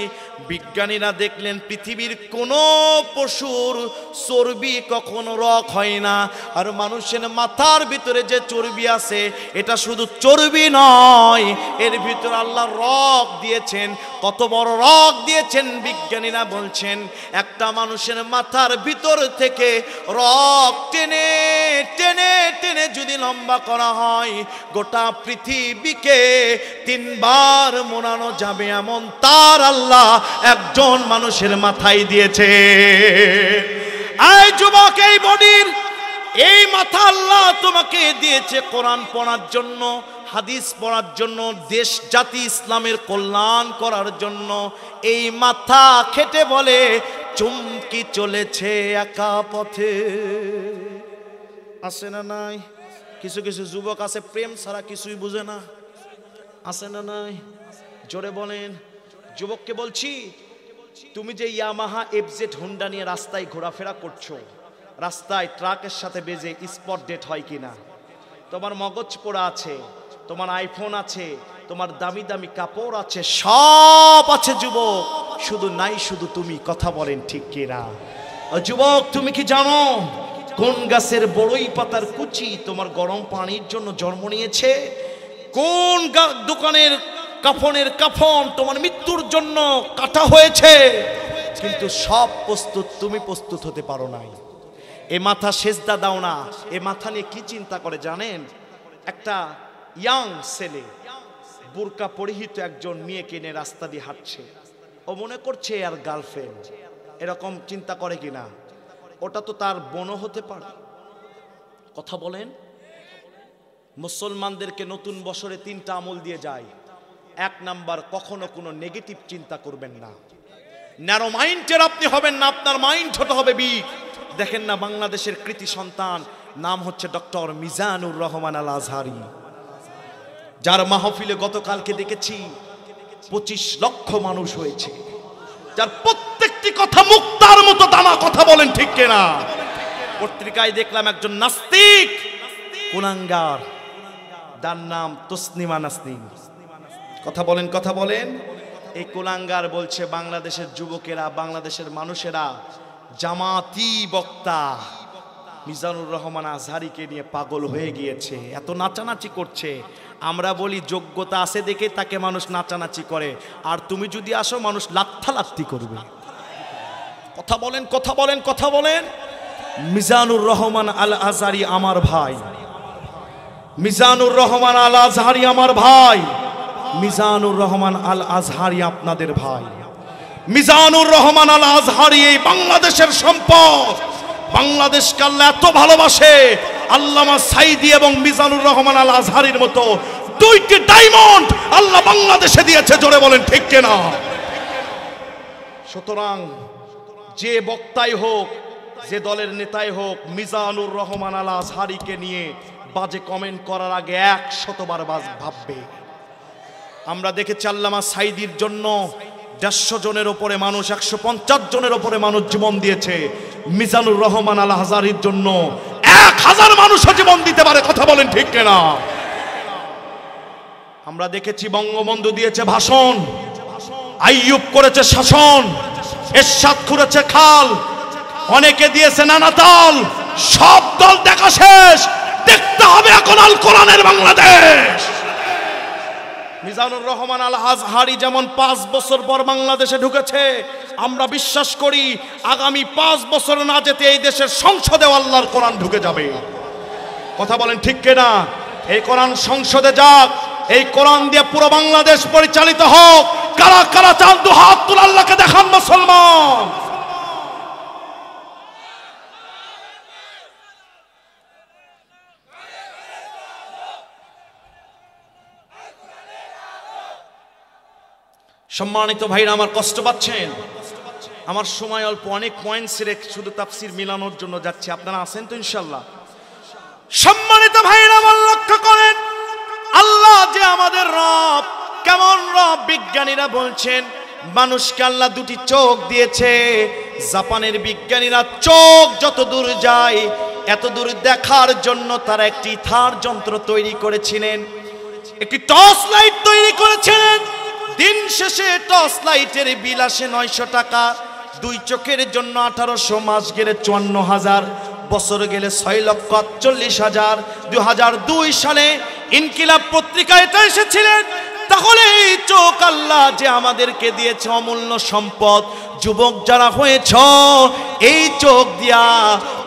বিজ্ঞানীরা দেখলেন পৃথিবীর কোনো পশুর চর্বি কখনো রক হয় না। আর মানুষের মাথার ভিতরে যে চর্বি আছে, এটা শুধু চর্বি নয়, এর ভিতরে আল্লাহ রক দিয়েছেন। কত বড় রক দিয়েছেন বিজ্ঞানীরা বলছেন, একটা মানুষের মাথার ভিতর থেকে রক টেনে টেনে টেনে যদি লম্বা করা হয়, গোটা পৃথিবীকে 3 বার মোড়ানো যাবে এমন তার আল্লাহ একজন মানুষের মাথায় দিয়েছে। এই যুবক, এই বডির এই মাথা আল্লাহ তোমাকে দিয়েছে কোরআন পড়ার জন্য, হাদিস পড়ার জন্য, দেশ জাতি ইসলামের কল্যাণ করার জন্য। এই মাথা খেটে বলে চুমকি চলেছে একা পথে। আছে না নাই? কিছু কিছু যুবক আছে প্রেম ছাড়া কিছুই বুঝে না। আছে না নাই? জোরে বলেন। যুবককে বলছি, তুমি যে ইয়ামাহা এফজেড হুন্ডা নিয়ে রাস্তায় ঘোরাফেরা করছো, রাস্তায় ট্রাকের সাথে বেজে স্পট ডেট হয় কিনা? তোমার মগজ পোড়া আছে, তোমার আইফোন আছে, তোমার দামি দামি কাপড় আছে, সব আছে যুবক, শুধু নাই শুধু তুমি। কথা বলেন ঠিক কিনা? যুবক, তুমি কি জানো কোন গাছের বড়ই পাতার কুচি তোমার গরম পানির জন্য জন্ম নিয়েছে? কোন দোকানের কাফনের কাফন তোমার মৃত্যুর জন্য কাটা হয়েছে? কিন্তু সব প্রস্তুত, তুমি প্রস্তুত হতে পারো নাই। এ মাথা সেজদা দাও না। এ মাথা নিয়ে কি চিন্তা করে জানেন? একটা ইয়াং ছেলে বুরকা পরিহিত একজন মেয়েকে নিয়ে রাস্তা দিয়ে হাঁটছে, ও মনে করছে আর গার্লফ্রেন্ড। এরকম চিন্তা করে কিনা? ওটা তো তার বোনও হতে পারে। কথা বলেন। মুসলমানদেরকে নতুন বছরে 3টা আমল দিয়ে যায়। 1 নাম্বার, কখনো কোনো নেগেটিভ চিন্তা করবেন না। ন্যারো মাইন্ডের আপনি হবেন না, আপনার মাইন্ড হতে হবে বিগ। দেখেন না, বাংলাদেশের কৃতি সন্তান, নাম হচ্ছে ডক্টর মিজানুর রহমান আল আজহারি, যার মাহফিলে গতকালকে দেখেছি 25 লক্ষ মানুষ হয়েছে, যার প্রত্যেকটি কথা মুক্তার মতো দামা। কথা বলেন ঠিক কিনা? পত্রিকায় দেখলাম একজন নাস্তিক কুলাঙ্গার, তার নাম তসনিমা নাসরিন। কথা বলেন, কথা বলেন। এই কুলাঙ্গার বলছে বাংলাদেশের যুবকেরা, বাংলাদেশের মানুষেরা জামাতি বক্তা মিজানুর রহমান আজহারিকে নিয়ে পাগল হয়ে গিয়েছে, এত নাচানাচি করছে। আমরা বলি যোগ্যতা আছে দেখে তাকে মানুষ নাচানাচি করে, আর তুমি যদি আসো মানুষ লাত্থালাত্তি করবে। কথা বলেন, কথা বলেন, কথা বলেন। মিজানুর রহমান আল আজহারি আমার ভাই, মিজানুর রহমান আল আজহারি আমার ভাই, মিজানুর রহমান আল আজহারি আপনাদের ভাই। মিজানুর রহমান আল আজহারি এই বাংলাদেশের সম্পদ। বাংলাদেশকে আল্লাহ এত ভালোবাসে, আল্লামা সাইদি এবং মিজানুর রহমান আল আজহারির মতো দুইটি ডায়মন্ড আল্লাহ বাংলাদেশে দিয়েছে। জোরে বলেন ঠিক কিনা? সুতরাং যে বক্তাই হোক, যে দলের নেতাই হোক, মিজানুর রহমান আল আজহারিকে নিয়ে বাজে কমেন্ট করার আগে 100 বার ভাববে। আমরা দেখেছি আল্লামা সাইদির জন্য 150 জনের উপরে মানুষ, 150 জনের উপরে মানুষ জীবন দিয়েছে। মিজানুর রহমান আল আজহারির জন্য 1000 মানুষও জীবন দিতে পারে। কথা বলেন ঠিক কিনা? আমরা দেখেছি বঙ্গবন্ধু দিয়েছে ভাষণ, আইয়ুব করেছে শাসন, এরশাদ করেছে খাল, অনেকে দিয়েছে নানা তাল। সব দল দেখা শেষ, দেখতে হবে এখন আল কোরআনের বাংলাদেশ। মিজানুর রহমান আল আজহারি যেমন 5 বছর পর বাংলাদেশে ঢুকেছে, আমরা বিশ্বাস করি আগামী 5 বছর না যেতে এই দেশের সংসদে আল্লাহর কোরআন ঢুকে যাবে। কথা বলেন ঠিক কিনা? এই কোরআন সংসদে যাক, এই কোরআন দিয়ে পুরো বাংলাদেশ পরিচালিত হোক। কারা কারা চান দু হাত তুলে আল্লাহকে দেখান মুসলমান। সম্মানিত ভাইরা আমার, কষ্ট পাচ্ছেন? আমার সময় অল্প, অনেক পয়েন্টস রেখে শুধু তাফসীর মিলানোর জন্য যাচ্ছি। আপনারা আছেন তো ইনশাআল্লাহ? সম্মানিত ভাইরা আমার, লক্ষ্য করেন আল্লাহ যে আমাদের রব, কেমন রব? বিজ্ঞানীরা বলছেন মানুষকে আল্লাহ 2টি চোখ দিয়েছে। জাপানের বিজ্ঞানীরা চোখ যত দূর যায় এত দূর দেখার জন্য তারা একটি থার যন্ত্র তৈরি করেছিলেন, একটি টর্চ লাইট তৈরি করেছিলেন। দিন শেষে টর্চ লাইটের বিল আসে 900 টাকা। 2 চোখের জন্য 1800, মাস গেলে 54,000, বছর গেলে 6,48,000। 2002 সালে ইনকিলাব পত্রিকায় এটা এসেছিলেন। তাহলে এই চোখ আল্লাহ যে আমাদেরকে দিয়েছে অমূল্য সম্পদ, যুবক যারা হয়েছ, এই চোখ দিয়া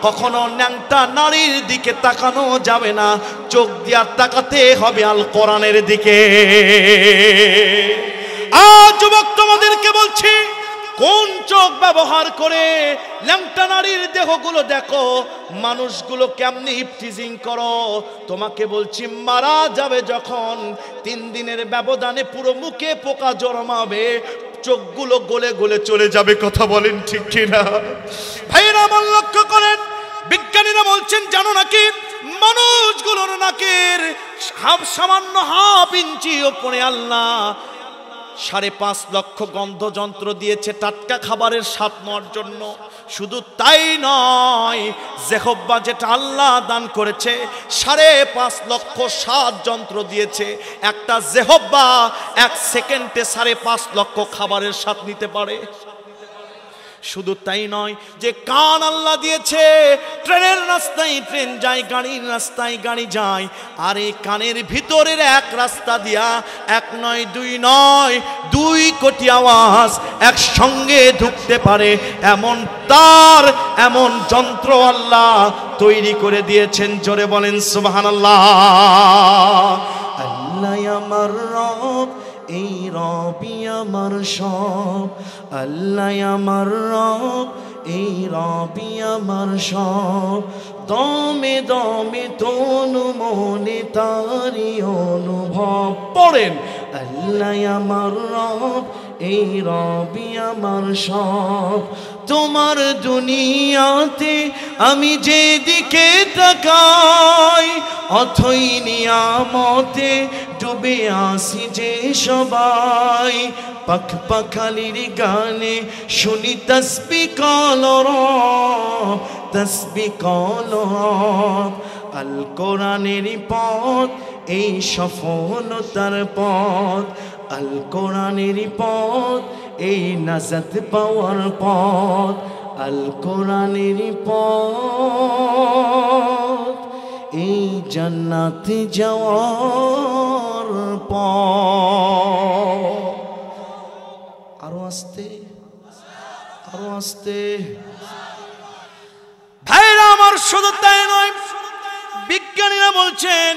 কখনো ন্যাংটা নারীর দিকে তাকানো যাবে না, চোখ দিয়া তাকাতে হবে আল কোরআনের দিকে। আজ যুবক তোমাদেরকে বলছি, কোন চোখ ব্যবহার করে ল্যাংটা নারীর দেহগুলো দেখো, মানুষগুলো কেমনি ইফটিজিং করো। তোমাকে বলছি মারা যাবে যখন, 3 দিনের ব্যবধানে পুরো মুখে পোকা জন্মাবে, চোখগুলো গলে গলে চলে যাবে। কথা বলেন ঠিক কিনা? ভাইরা আমার, লক্ষ্য করেন বিজ্ঞানীরা বলছেন জানো নাকি মানুষগুলোর নাকের সামান্য হাফ ইঞ্চি ওপরে আল্লাহ 5.5 লক্ষ গন্ধযন্ত্র দিয়েছে টাটকা খাবারের স্বাদ নেওয়ার জন্য। শুধু তাই নয়, জেহব্বা যেটা আল্লাহ দান করেছে 5.5 লক্ষ স্বাদ যন্ত্র দিয়েছে। একটা জেহব্বা 1 সেকেন্ডে 5.5 লক্ষ খাবারের স্বাদ নিতে পারে। শুধু তাই নয়, যে কান আল্লাহ দিয়েছে, ট্রেনের রাস্তায় ট্রেন যায়, গাড়ির রাস্তায় গাড়ি যায়, আর এই কানের ভিতরের এক রাস্তা দিয়া 1 নয় 2 নয় 2 কোটি আওয়াজ একসঙ্গে ঢুকতে পারে, এমন তার এমন যন্ত্র আল্লাহ তৈরি করে দিয়েছেন। জোরে বলেন সুবহানাল্লাহ। আল্লাহ আমার রব, এই রবি আমার সব, আল্লাহ আমার রব, এই রবি আমার সব, দমে দমে তনু মনে তারি অনুভব। পড়েন, আল্লাহ আমার রব, এই রবি আমার সব। তোমার দুনিয়াতে আমি যেদিকে তাকাই, অথই নিয়ামতে ডুবে আসি যে সবাই পাখ পাখালির গানে শুনি তসবিহ কলরব তসবিহ কলরব আল কোরআনের পথ এই সফলতার পথ আল কোরআনের পথ এই নাজাত পাওয়ার পথ আল কোরআনের পথ এই জান্নাতে যাওয়ার পথ। আরো আস্তে আরো আস্তে। ভাইরা আমার, শুধু তাই নয়, বিজ্ঞানীরা বলছেন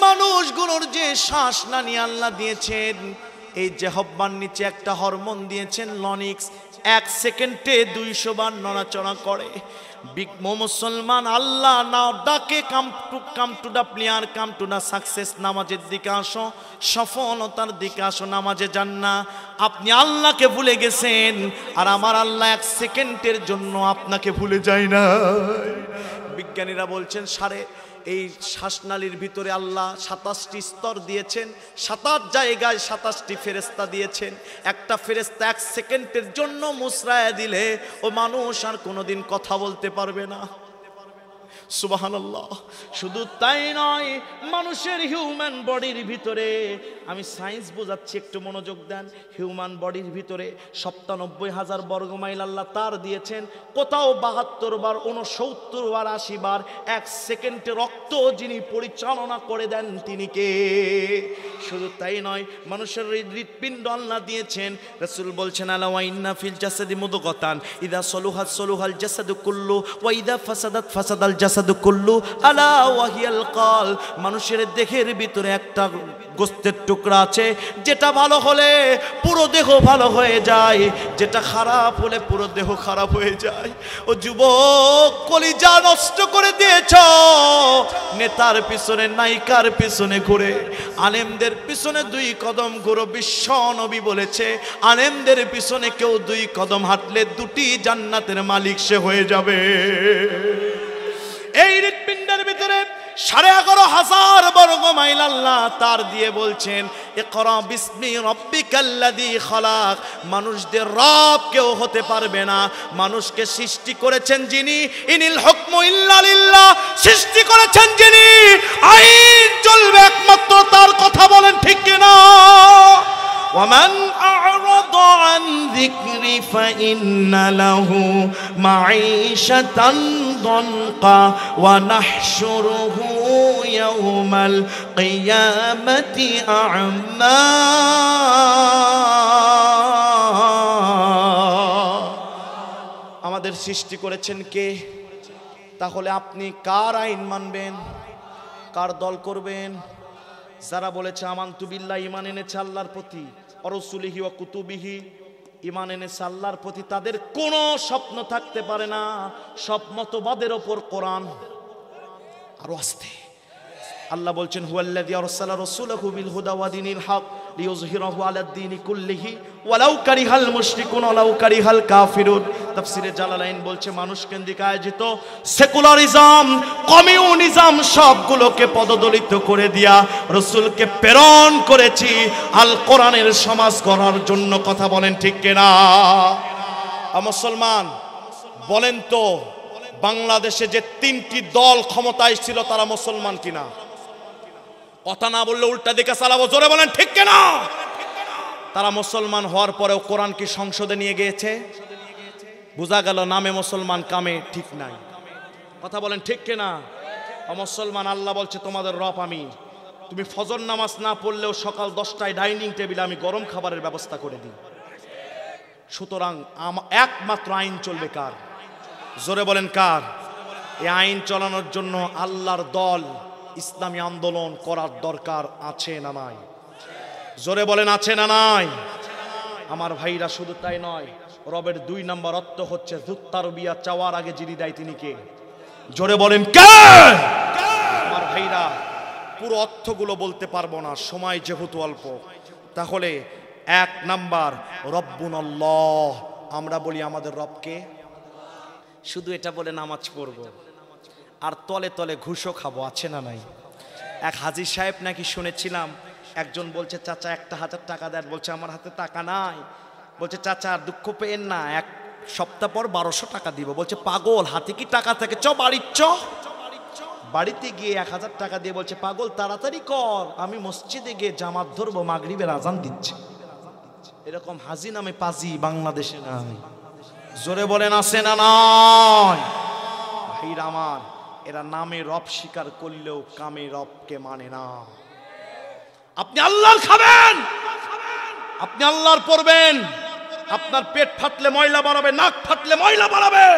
মানুষগুলোর যে শ্বাস নানি আল্লাহ দিয়েছেন, এই যে হব্বার নিচে একটা হরমোন দিয়েছেন লনিক্স, 1 সেকেন্ডে 200 বার নড়াচড়া করে। মুসলমান আল্লাহ নাও ডাকে, come to the player, come to the success, নামাজের দিকে আসো, সফলতার দিকে আসো, নামাজে যান না। আপনি আল্লাহকে ভুলে গেছেন, আর আমার আল্লাহ 1 সেকেন্ডের জন্য আপনাকে ভুলে যায় না। বিজ্ঞানীরা বলছেন এই শ্বাসনালীর ভিতরে আল্লাহ 27টি স্তর দিয়েছেন, 27 জায়গায় 27টি ফেরেশতা দিয়েছেন। একটা ফেরেশতা 1 সেকেন্ডের জন্য মুসরায়া দিলে ও মানুষ আর কোনোদিন কথা বলতে পারবে না। সুবহানাল্লাহ। শুধু তাই নয়, মানুষের হিউম্যান বডির ভিতরে, আমি সায়েন্স বোঝাচ্ছি, একটু মনোযোগ দেন। হিউম্যান বডির ভিতরে 97,000 বর্গমাইল আল্লাহ তার দিয়েছেন। কোথাও 72 বার, 69 বার, 80 বার 1 সেকেন্ডে রক্ত যিনি পরিচালনা করে দেন তিনি কে? শুধু তাই নয়, মানুষের হৃৎপিণ্ড আল্লাহ দিয়েছেন। রাসূল বলছেন, আলা ওয়া ইন্না ফিল জাসাদি মুদগাতান ইযা সলুহাত সলুহাল জাসাদু কুল্লু ওয়া ইযা ফাসাদাত ফাসাদাল জাসাদু কুল্লু আলা ওয়া হিয়াল কল। মানুষের দেহের ভিতরে একটা গোস্তের টুকরা আছে, যেটা ভালো হলে পুরো দেহ ভালো হয়ে যায়, যেটা খারাপ হলে পুরো দেহ খারাপ হয়ে যায়। ও যুবক, কলিজা নষ্ট করে দিয়েছ নেতার পিছনে, নায়িকার পিছনে ঘুরে। আলেমদের পিছনে 2 কদম ঘুরো। বিশ্ব নবী বলেছে, আলেমদের পিছনে কেউ 2 কদম হাঁটলে 2টি জান্নাতের মালিক সে হয়ে যাবে। এই হৃৎপিণ্ডের ভিতরে 11,500 বর্গ মাইল আল্লাহ তার দিয়ে বলছেন, ইকরা বিসমি রাব্বিকাল্লাযী খালাক। মানুষদের রব কেউ হতে পারবে না, মানুষকে সৃষ্টি করেছেন যিনি, ইনিল হুকমু ইল্লা লিল্লাহ, সৃষ্টি করেছেন যিনি, আইন চলবে একমাত্র তার। কথা বলেন ঠিক কিনা? ومن أعرض عن ذكري فإن له معيشة ضنكا ونحشره يوم القيامة أعمى। আমাদের সৃষ্টি করেছেন কে? তাহলে আপনি কার আইন মানবেন, কার দল করবেন? যারা বলেছে আমানতু বিল্লাহ, ঈমান এনেছে আল্লাহর প্রতি, রাসূলিহি ওয়া কুতুবিহি, ঈমান এনেছে আল্লাহর প্রতি, তাদের কোনো স্বপ্ন থাকতে পারে না সব মতবাদের ওপর কোরআন। আরো আস্তে। আল্লাহ বলছেন, হুয়াল্লাযী আরসালা রাসূলাহু বিল হুদা ওয়া দীনিল হক লিইয়ুযহিরাহু আলাদ দীনি কুল্লিহি ওয়ালাউ কারিহাল মুশরিকুন ওয়ালাউ কারিহাল কাফিরুন। তাফসীরে জালালাইন বলছে, মানুষ কেন্দ্রিক আয়োজিত সেকুলারিজম, কমিউনিজম সবগুলোকে পদদলিত করে দিয়া রাসূলকে প্রেরণ করেছি আল কোরআনের সমাজ গড়ার জন্য। কথা বলেন ঠিক কিনা? মুসলমান বলেন তো, বাংলাদেশে যে 3টি দল ক্ষমতায় ছিল তারা মুসলমান কিনা? কথা না বললে উল্টা দিকে চালাবো। জোরে বলেন ঠিক কিনা? তারা মুসলমান হওয়ার পরেও কোরআন কি সংসদে নিয়ে গিয়েছে? বোঝা গেল নামে মুসলমান, কামে ঠিক নাই। কথা বলেন ঠিক কিনা? মুসলমান আল্লাহ বলছে, তোমাদের রব আমি। তুমি ফজর নামাজ না পড়লেও সকাল 10টায় ডাইনিং টেবিলে আমি গরম খাবারের ব্যবস্থা করে দিই। সুতরাং একমাত্র আইন চলবে কার? জোরে বলেন কার? এই আইন চালানোর জন্য আল্লাহর দল, ইসলামী আন্দোলন করার দরকার আছে না নাই? জোরে বলেন আছে না নাই? আমার ভাইরা, শুধু তাই নয়, রবের 2 নম্বর অর্থ হচ্ছে যুত্তারবিয়া, চাওয়ার আগে যিনি দেয় তিনি কে? জোরে বলেন কে? আমার ভাইরা, পুরো অর্থগুলো বলতে পারবো না, সময় যেহেতু অল্প। তাহলে 1 নাম্বার রব্বুনাল্লাহ, আমরা বলি আমাদের রবকে। শুধু এটা বলে নামাজ পড়বো আর তলে তলে ঘুষও খাবো, আছে না নাই? এক হাজী সাহেব নাকি শুনেছিলাম, একজন বলছে চাচা 1000 টাকা দেন, বলছে আমার হাতে টাকা নাই। বলছে চাচা দুঃখ পেয়েন না, এক সপ্তাহ পর 1200 টাকা দিব। বলছে পাগল, হাতে কি টাকা থাকে, চ বাড়ির চ। বাড়িতে গিয়ে 1000 টাকা দিয়ে বলছে পাগল তাড়াতাড়ি কর, আমি মসজিদে গিয়ে জামাত ধরবো, মাগরিবের আজান দিচ্ছে। এরকম হাজি নামে পাজি বাংলাদেশে নাই। জোরে বলেন আছে না নয়? ভাইরা আমার, এরা নামে রব স্বীকার করলেও কামে রবকে মানে না। আপনি আল্লাহর খাবেন, আপনি আল্লাহর পড়বেন, আপনার পেট ফাটলে ময়লা বাড়াবে, নাক ফাটলে ময়লা বাড়াবে।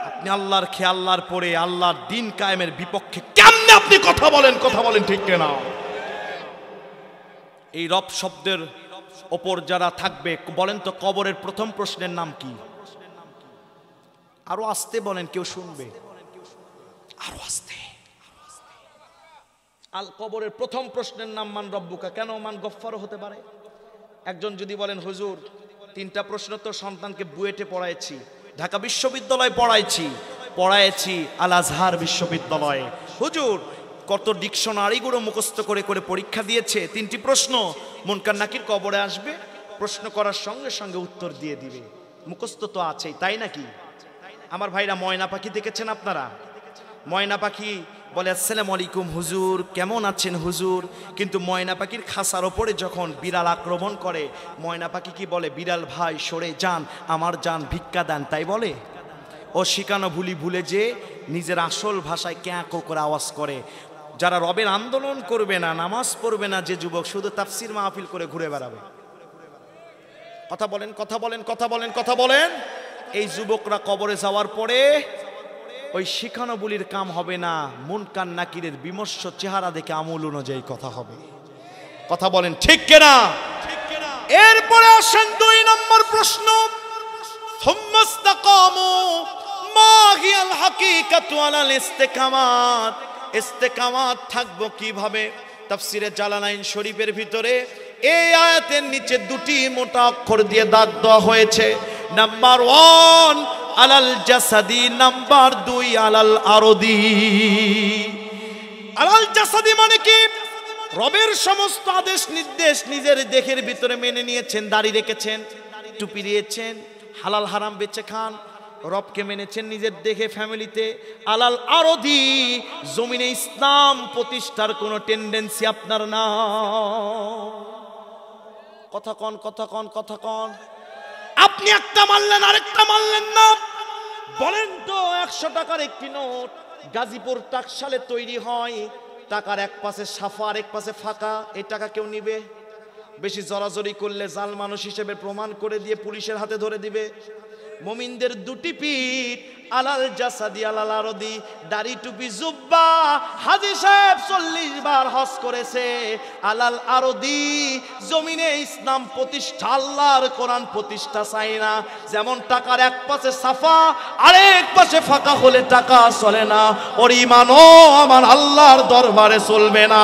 আপনি আল্লাহর খেয়ে আল্লাহর পড়ে আল্লাহর দিন কায়েমের বিপক্ষে কেমনে আপনি কথা বলেন? কথা বলেন ঠিক কিনা? এই রব শব্দের ওপর যারা থাকবে, বলেন তো কবরের প্রথম প্রশ্নের নাম কি? আরো আস্তে বলেন, কেউ শুনবে, আরো আস্তে। আল কবরের প্রথম প্রশ্নের নাম মান রব্বুকা। কেন মান গফফারও হতে পারে। একজন যদি বলেন হুজুর 3টা প্রশ্ন তো সন্তানকে বুয়েটে পড়াইছি, ঢাকা বিশ্ববিদ্যালয়ে পড়াইছি আল আজহার বিশ্ববিদ্যালয়ে। হুজুর কত ডিকশনারিগুলো মুখস্থ করে করে পরীক্ষা দিয়েছে, 3টি প্রশ্ন মুনকার নাকির কবরে আসবে, প্রশ্ন করার সঙ্গে সঙ্গে উত্তর দিয়ে দিবে, মুখস্থ তো আছেই, তাই নাকি? আমার ভাইরা ময়না পাখি দেখেছেন আপনারা? ময়না পাখি বলে আসসালামু আলাইকুম হুজুর, কেমন আছেন হুজুর? কিন্তু ময়না পাখির খাসার ওপরে যখন বিড়াল আক্রমণ করে, ময়না পাখি কি বলে? বিড়াল ভাই সরে যান, আমার যান ভিক্ষা দেন, তাই বলে? ও শিখানো ভুলে যে নিজের আসল ভাষায় ক্যাঁকো করে আওয়াজ করে। যারা রবের আন্দোলন করবে না, নামাজ পড়বে না, যে যুবক শুধু তাফসির মাহফিল করে ঘুরে বেড়াবে। কথা বলেন, কথা বলেন, কথা বলেন, কথা বলেন। এই যুবকরা কবরে যাওয়ার পরে ওই শিখানো বলির কাম হবে না, মুনকার নাকিরের বিমর্ষ চেহারা দেখে আমল অনুযায়ী কথা হবে। কথা বলেন ঠিক কিনা? এরপরে আসেন 2 নম্বর প্রশ্ন, সুম্মাস্তাকামু মা হিয়াল হাকিকাতু আলাল ইস্তিকামাত। ইস্তিকামাত থাকবো কিভাবে? তাফসিরে জালালাইন শরীফের ভিতরে এই আয়াতের নিচে 2টি মোটা অক্ষর দিয়ে দাগ দেওয়া হয়েছে। নাম্বার 1 আলাল জাসাদি, নাম্বার 2 আলাল আরদি। আলাল জাসাদি মানে কি? রবের সমস্ত আদেশ নির্দেশ নিজের দেহের ভিতরে মেনে নিয়েছেন, দাড়ি রেখেছেন, টুপি দিয়েছেন, হালাল হারাম বেঁচে খান, রবকে মেনেছেন নিজের দেখে ফ্যামিলিতে। আলাল আরদি, জমিনে ইসলাম প্রতিষ্ঠার কোনো টেন্ডেন্সি আপনার না। কথা কন, কথা কন, কথা কন। আপনি একটা মানলেন আরেকটা মানলেন না। বলেন তো 100 টাকার একটি নোট গাজীপুর টাকশালে তৈরি হয়, টাকার এক পাশে সাফা আর এক পাশে ফাঁকা, এই টাকা কেউ নিবে? বেশি জড়াজড়ি করলে জাল মানুষ হিসেবে প্রমাণ করে দিয়ে পুলিশের হাতে ধরে দিবে। মুমিনদের 2টি পিঠ, আলাল জাসাদি আলাল আরদি, দাড়ি টুপি জুব্বা। হাজী সাহেব 40 বার হজ করেছে। আলাল আরদি, জমিনে ইসলাম প্রতিষ্ঠা, আল্লাহর কোরআন প্রতিষ্ঠা চাই না। যেমন টাকার এক পাশে সাফা আরেক পাশে ফাঁকা হলে টাকা চলে না, ওর ঈমানও আমার আল্লাহর দরবারে চলবে না।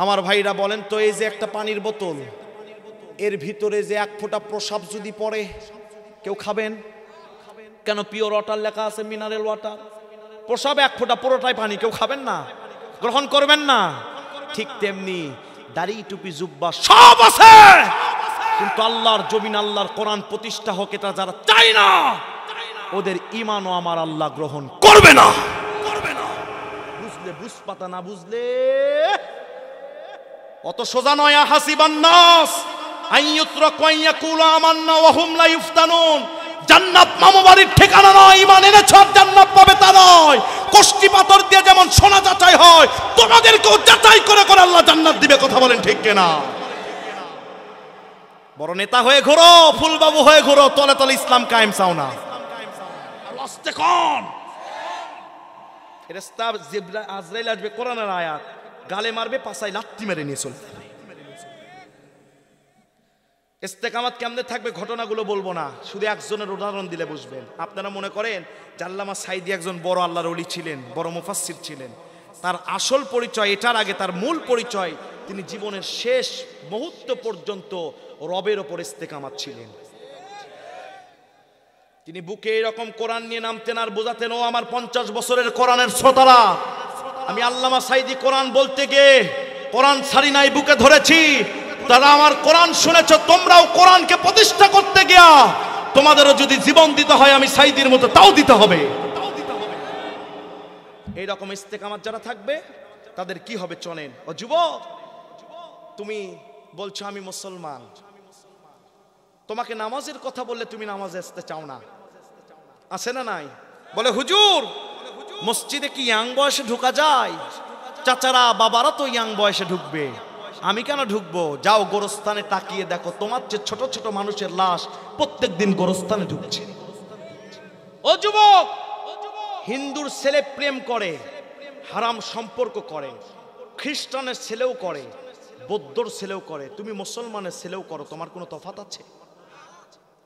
আমার ভাইরা বলেন তো, এই যে একটা পানির বোতল, এর ভিতরে যে 1 ফোঁটা প্রসাব যদি পড়ে, কেউ খাবেন? কেন? পিওর ওয়াটার লেখা আছে, মিনারেল ওয়াটার। প্রসাব 1 ফোঁটা, পুরোটাই পানি, কেউ খাবেন না, গ্রহণ করবেন না। ঠিক তেমনি দাড়ি টুপি জুব্বা সব আছে, কিন্তু আল্লাহর জমিন, আল্লাহর কোরআন প্রতিষ্ঠা হোক এটা যারা চায় না, ওদের ঈমানও আমার আল্লাহ গ্রহণ করবে না। বুঝলে বুঝপাতা, না বুঝলে অত সোজা নয়। হাসিবান নাস আইয়ুতরাকু আইয়াকুলু আমান্না ওয়া হুম লা ইফতানুন। জান্নাত মামু বাড়ির ঠিকানা নয়, ঈমান এনেছ জান্নাত পাবে তা নয়। কষ্টি পাথর দিয়ে যেমন সোনা যাচাই হয়, তোমাদেরকেও যাচাই করে করে আল্লাহ জান্নাত দিবে। কথা বলেন ঠিক কিনা? বড় নেতা হয়ে ঘোরো, ফুলবাবু হয়ে ঘোরো, তলে তলে ইসলাম কায়েম চাও না। আস্তে কোন ফেরেশতা জিবরাইল আজরাইল আসবে, কোরআনের আয়াত, গালে মারবে, পাছায় লাত্তি মেরে নিয়ে চলে যাবে। ইস্তেকামাত কেমনে থাকবে ঘটনাগুলো বলবো না, শুধু একজনের উদাহরণ দিলে বুঝবেন। আপনারা মনে করেন যে আল্লামা সাইদি একজন বড় আল্লাহর ওলি ছিলেন, বড় মুফাসসির ছিলেন। তার আসল পরিচয়, এটার আগে তার মূল পরিচয়, তিনি জীবনের শেষ মুহূর্ত পর্যন্ত রবের ওপর ইস্তেকামাত ছিলেন। তিনি বুকে এরকম কোরআন নিয়ে নামতেন আর বোঝাতেন, ও আমার 50 বছরের কোরআনের শ্রোতারা, আমি আল্লামা সাইদি কোরআন বলতে গিয়ে কোরআন ছাড়ি নাই, বুকে ধরেছি। তারা আমার কোরআন শুনেছ, তোমরাও কোরআনকে প্রতিষ্ঠা করতে গিয়া তোমাদেরও যদি জীবন দিতে হয় আমি সাইদির মতো তাও দিতে হবে। এইরকম ইস্তেকামাত যারা থাকবে তাদের কি হবে চলেন। ও যুবক, তুমি বলছো আমি মুসলমান, তোমাকে নামাজের কথা বললে তুমি নামাজে আসতে চাও না, আছে না নাই? বলে হুজুর মসজিদে কি ইয়াং বয়সে ঢোকা যায়? চাচারা বাবারা তো ইয়াং বয়সে ঢুকবে, আমি কেন ঢুকবো? যাও গোরস্থানে তাকিয়ে দেখো, তোমার যে ছোট ছোট মানুষের লাশ প্রত্যেক দিন গোরস্থানে ঢুকছে। ও যুবক, হিন্দুর ছেলে প্রেম করে, হারাম সম্পর্ক করে, খ্রিস্টানের ছেলেও করে, বৌদ্ধর ছেলেও করে, তুমি মুসলমানের ছেলেও করো, তোমার কোনো তফাৎ আছে?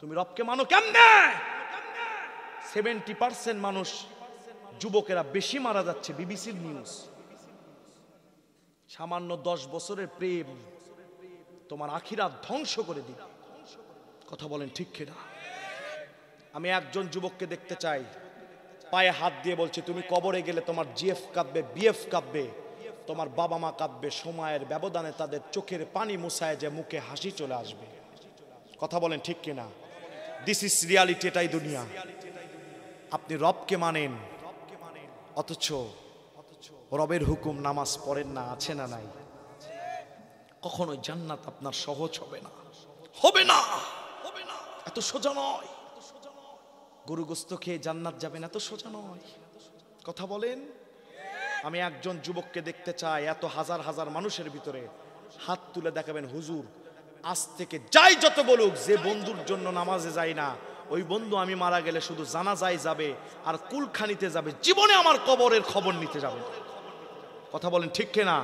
তুমি রবকে মানো কেমনে? 70% মানুষ যুবকেরা বেশি মারা যাচ্ছে, বিবিসির নিউজ। সামান্য 10 বছরের প্রেম তোমার আখিরাত ধ্বংস করে দিবে। কথা বলেন ঠিক কিনা? আমি একজন যুবককে দেখতে চাই, পায়ে হাত দিয়ে বলছে তুমি কবরে গেলে তোমার জিএফ কাঁদবে, বিএফ কাঁদবে, তোমার বাবা মা কাঁদবে, সময়ের ব্যবধানে তাদের চোখের পানি মুছায় যে মুখে হাসি চলে আসবে। কথা বলেন ঠিক কিনা? দিস ইজ রিয়ালিটি, এটাই দুনিয়া। আপনি রবকে মানেন অথচ রবের হুকুম নামাজ পড়েন না, আছে না নাই? কখনোই জান্নাত আপনার সহজ হবে না, হবে না, হবে না। এত সোজা নয়। গরু গোস্ত খেয়ে জান্নাত যাবেন, এত সোজা নয়। কথা বলেন। আমি একজন যুবককে দেখতে চাই, এত হাজার হাজার মানুষের ভিতরে হাত তুলে দেখাবেন হুজুর আজ থেকে যাই যত বলুক, যে বন্ধুর জন্য নামাজে যাই না ওই বন্ধু আমি মারা গেলে শুধু জানাজায় যাবে আর কুলখানিতে যাবে, জীবনে আমার কবরের খবর নিতে যাবে। কথা বলেন ঠিক কিনা?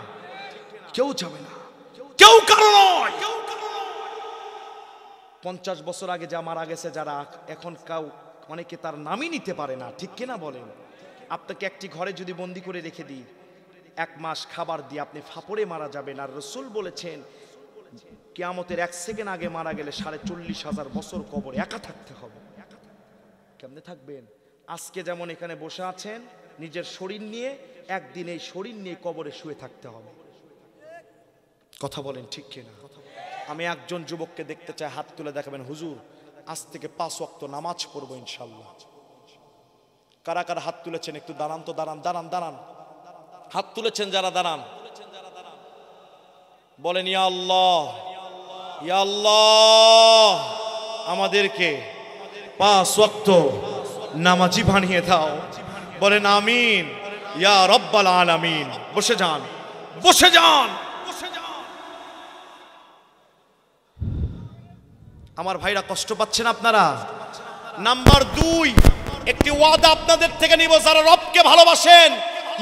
কেউ যাবে না, কেউ কারো নয়। 50 বছর আগে যা মারা গেছে যারা, এখন কেউ অনেকে তার নামই নিতে পারে না, ঠিক কিনা বলেন? আপনাকে একটি ঘরে যদি বন্দি করে রেখে দিই, 1 মাস খাবার দিয়ে আপনি ফাপড়ে মারা যাবেন। আর রাসূল বলেছেন কিয়ামতের 1 সেকেন্ড আগে মারা গেলে 40,500 বছর কবরে একা থাকতে হবে। কেমনে থাকবেন? আজকে যেমন এখানে বসে আছেন নিজের শরীর নিয়ে, একদিন এই শরীর নিয়ে কবরে শুয়ে থাকতে হবে। কথা বলেন ঠিক কিনা? আমি একজন যুবককে দেখতে চাই, হাত তুলে দেখাবেন হুজুর আজ থেকে 5 ওয়াক্ত নামাজ পড়বো ইনশাআল্লাহ। কারা কারা হাত তুলেছেন? একটু দাঁড়ান তো, দাঁড়ান দাঁড়ান দাঁড়ান। হাত তুলেছেন যারা দাঁড়ান, বলেন ইয়া আল্লাহ, ইয়া আল্লাহ আমাদেরকে 5 ওয়াক্ত নামাজি বানিয়ে দাও। বলেন আমিন ইয়া রব্বাল আলামিন। বসে যান, বসে যান। আমার ভাইরা কষ্ট পাচ্ছেন আপনারা? নাম্বার 2, একটি ওয়াদা আপনাদের থেকে নিব, যারা রবকে ভালোবাসেন,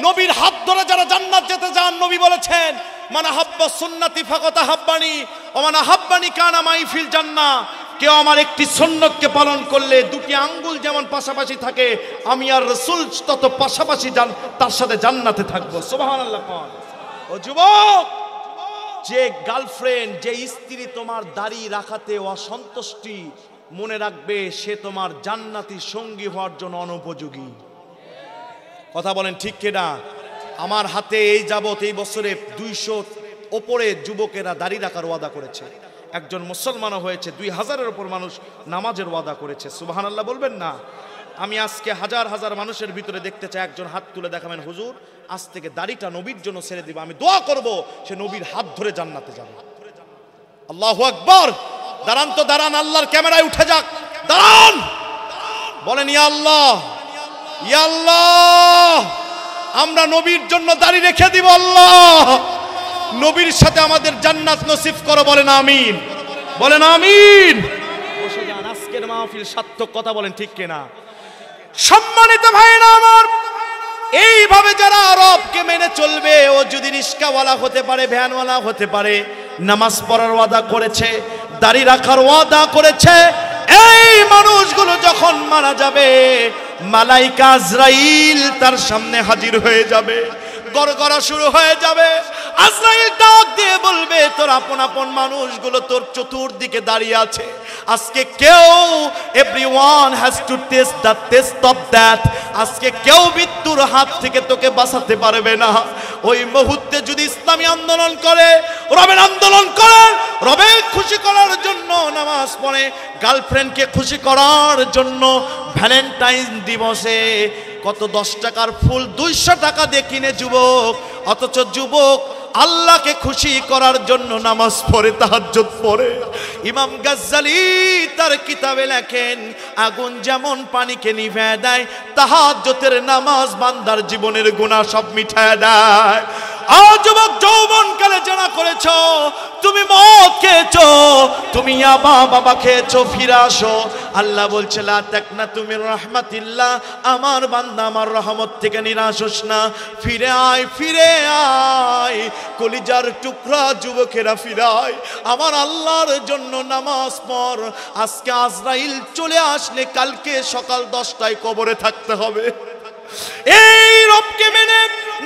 নবীর হাত ধরে যারা জান্নাত যেতে চান, নবী বলেছেন মানা হাব্বা সুন্নতি ফাকাত হাব্বানি ওয়া মানা হাব্বানি কানা মাই ফিল জান্নাহ। কেউ আমার একটি সুন্নতকে পালন করলে 2টি আঙ্গুল যেমন পাশাপাশি থাকে, আমি আর রাসূল তত পাশাপাশি তার সাথে জান্নাতে থাকবো। সুবহানাল্লাহ। ও যুবক, যে গার্লফ্রেন্ড, যে স্ত্রী তোমার দাড়ি রাখাতে অসন্তুষ্টি, মনে রাখবে সে তোমার জান্নাতি সঙ্গী হওয়ার জন্য অনুপযোগী। কথা বলেন ঠিক কিনা? আমার হাতে এই যাবত এই বছরে 200 ওপরে যুবকেরা দাড়ি রাখার ওয়াদা করেছে। একজন মুসলমানও হয়েছে, 2000-এর উপর মানুষ নামাজের ওয়াদা করেছে। সুবহানাল্লাহ বলবেন না? আমি আজকে হাজার হাজার মানুষের ভিতরে দেখতে চাই, একজন হাত তুলে দেখাবেন হুজুর আজ থেকে দাড়িটা নবীর জন্য ছেড়ে দিব, আমি দোয়া করব সে নবীর হাত ধরে জান্নাতে যাবে। আল্লাহু আকবার। দাঁড়ান তো, দাঁড়ান, আল্লাহর ক্যামেরায় উঠে যাক, দাঁড়ান। বলেন ইয়া আল্লাহ, ইয়া আল্লাহ আমরা নবীর জন্য দাড়ি রেখে দিব। আল্লাহ নবীর সাথে আমাদের জান্নাত নসিব করো। বলেন আমিন, বলেন আমিন। বসে যান, আজকের মাহফিল সার্থক। কথা বলেন ঠিক কিনা? সম্মানিত ভাইরা আমার, এইভাবে যারা রবকে মেনে চলবে, ও যদি রিস্কাওয়ালা হতে পারে, ভ্যানওয়ালা হতে পারে, নামাজ পড়ার ওয়াদা করেছে, দাড়ি রাখার ওয়াদা করেছে, এই মানুষগুলো যখন মারা যাবে মালাইকা আজরাইল তার সামনে হাজির হয়ে যাবে। গড়গড়া শুরু হয়ে যাবে। আজরাইল ডাক দিয়ে বলবে তোর আপন আপন মানুষগুলো তোর চতুর্দিকে দাঁড়িয়ে আছে। আজকে কেউ everyone has to test the test of that. আজকে কেউ মৃত্যুর হাত থেকে তোকে বাঁচাতে পারবে না। ওই মুহূর্তে যদি ইসলামী আন্দোলন করে, রবের আন্দোলন করে, রবে খুশি করার জন্য নামাজ পড়ে, গার্লফ্রেন্ডকে খুশি করার জন্য ভ্যালেন্টাইন দিবসে কত 10 টাকার ফুল 200 টাকা দিয়ে কিনে যুবক, অথচ যুবক আল্লাহকে খুশি করার জন্য নামাজ পড়ে, তাহাজ্জুদ পড়ে। ইমাম গাজ্জালি তার কিতাবে লেখেন, আগুন যেমন পানিকে নিভিয়ে দেয়, তাহাজ্জুদের নামাজ বান্দার জীবনের গুনাহ সব মিটায় দেয়। যুবক যৌবনকালে জানা করেছো, তুমি মদ খেয়েছো, তুমি ইয়াবা বাবা খেয়েছো, ফিরে আসো। আল্লাহ বলছে লা তাকনাতু মির রাহমাতিল্লাহ, আমার বান্দা আমার রহমত থেকে নিরাশ হোস না, ফিরে আয়, ফিরে আয়। কলিজার টুকরা যুবকেরা ফিরে আয়, আমার আল্লাহর জন্য নামাজ পড়। আজকে আজরাইল চলে আসলে কালকে সকাল 10টায় কবরে থাকতে হবে। এই রবকে মেনে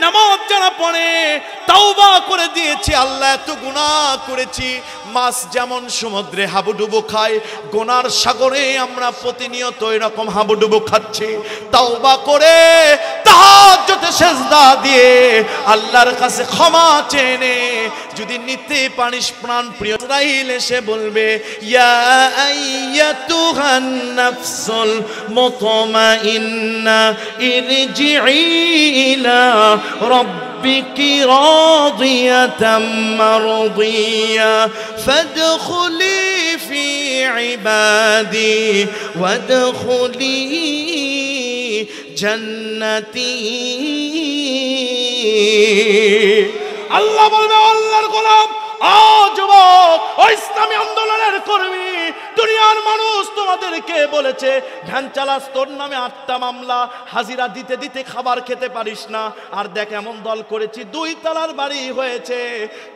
নামাজ যারা পড়ে, তাওবা করে দিয়েছে, আল্লাহ এত গুনাহ করেছি। মাছ যেমন সমুদ্রে হাবুডুবু খায়, গুনার সাগরে আমরা প্রতিনিয়ত এরকম হাবুডুবু খাচ্ছি। তাওবা করে তাহাজ্জুদে সিজদা দিয়ে আল্লাহর কাছে ক্ষমা চেয়ে যদি নিতে পারিস, প্রাণ প্রিয় আজরাইল এসে বলবে, ইয়া আইয়াতুহান নাফসুল মুতমাইন্না ইরজিই ইলা রাব্বিকি রাদিয়াতাম মারদিয়া ফাদখুলি ফি ইবাদি ওয়াদখুলি জান্নাতি। আল্লাহ বলবে, আল্লাহর গোলাম, যুবক, ও ইসলামী আন্দোলনের কর্মী, দুনিয়ার মানুষ তোমাদেরকে বলেছে ভ্যান চালাস, তোর নামে 8টা মামলা, হাজিরা দিতে দিতে খাবার খেতে পারিস না। আর দেখ এমন দল করেছি, 2 তলার বাড়ি হয়েছে।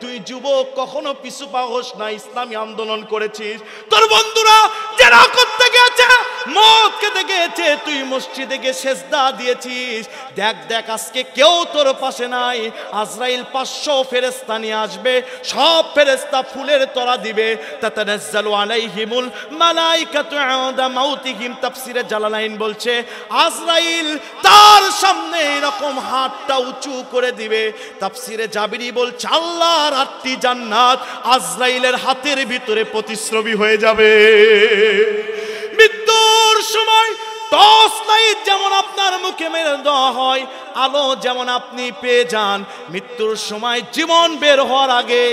তুই যুবক কখনো পিছু পা হোস না, ইসলামী আন্দোলন করেছিস। তোর বন্ধুরা জেনা করতে গেছে, মদ খেতে গেছে, তুই মসজিদে গিয়ে সেজদা দিয়েছিস। দেখ দেখ আজকে কেউ তোর পাশে নাই। আজরাইল 500 ফেরেশতা নিয়ে আসবে, সব ফেরেশতা ফুলের তরা দিবে। তাতানাজ্জালু আলাইহিমুল মালাইকাতু ইনদা মাউতিহিম। তাফসিরে জালালাইন বলছে, আজরাইল তার সামনে এরকম হাতটা উঁচু করে দিবে। তাফসিরে জাবিরি বলছে, আল্লাহর 8টি জান্নাত আজরাইলের হাতের ভিতরে প্রতিশ্রবী হয়ে যাবে। মৃত্যুর সময় টর্চ লাইট যেমন আপনার মুখে মেরে দেওয়া হয়, আলো যেমন আপনি পেয়ে যান, মৃত্যুর সময় জীবন বের হওয়ার আগে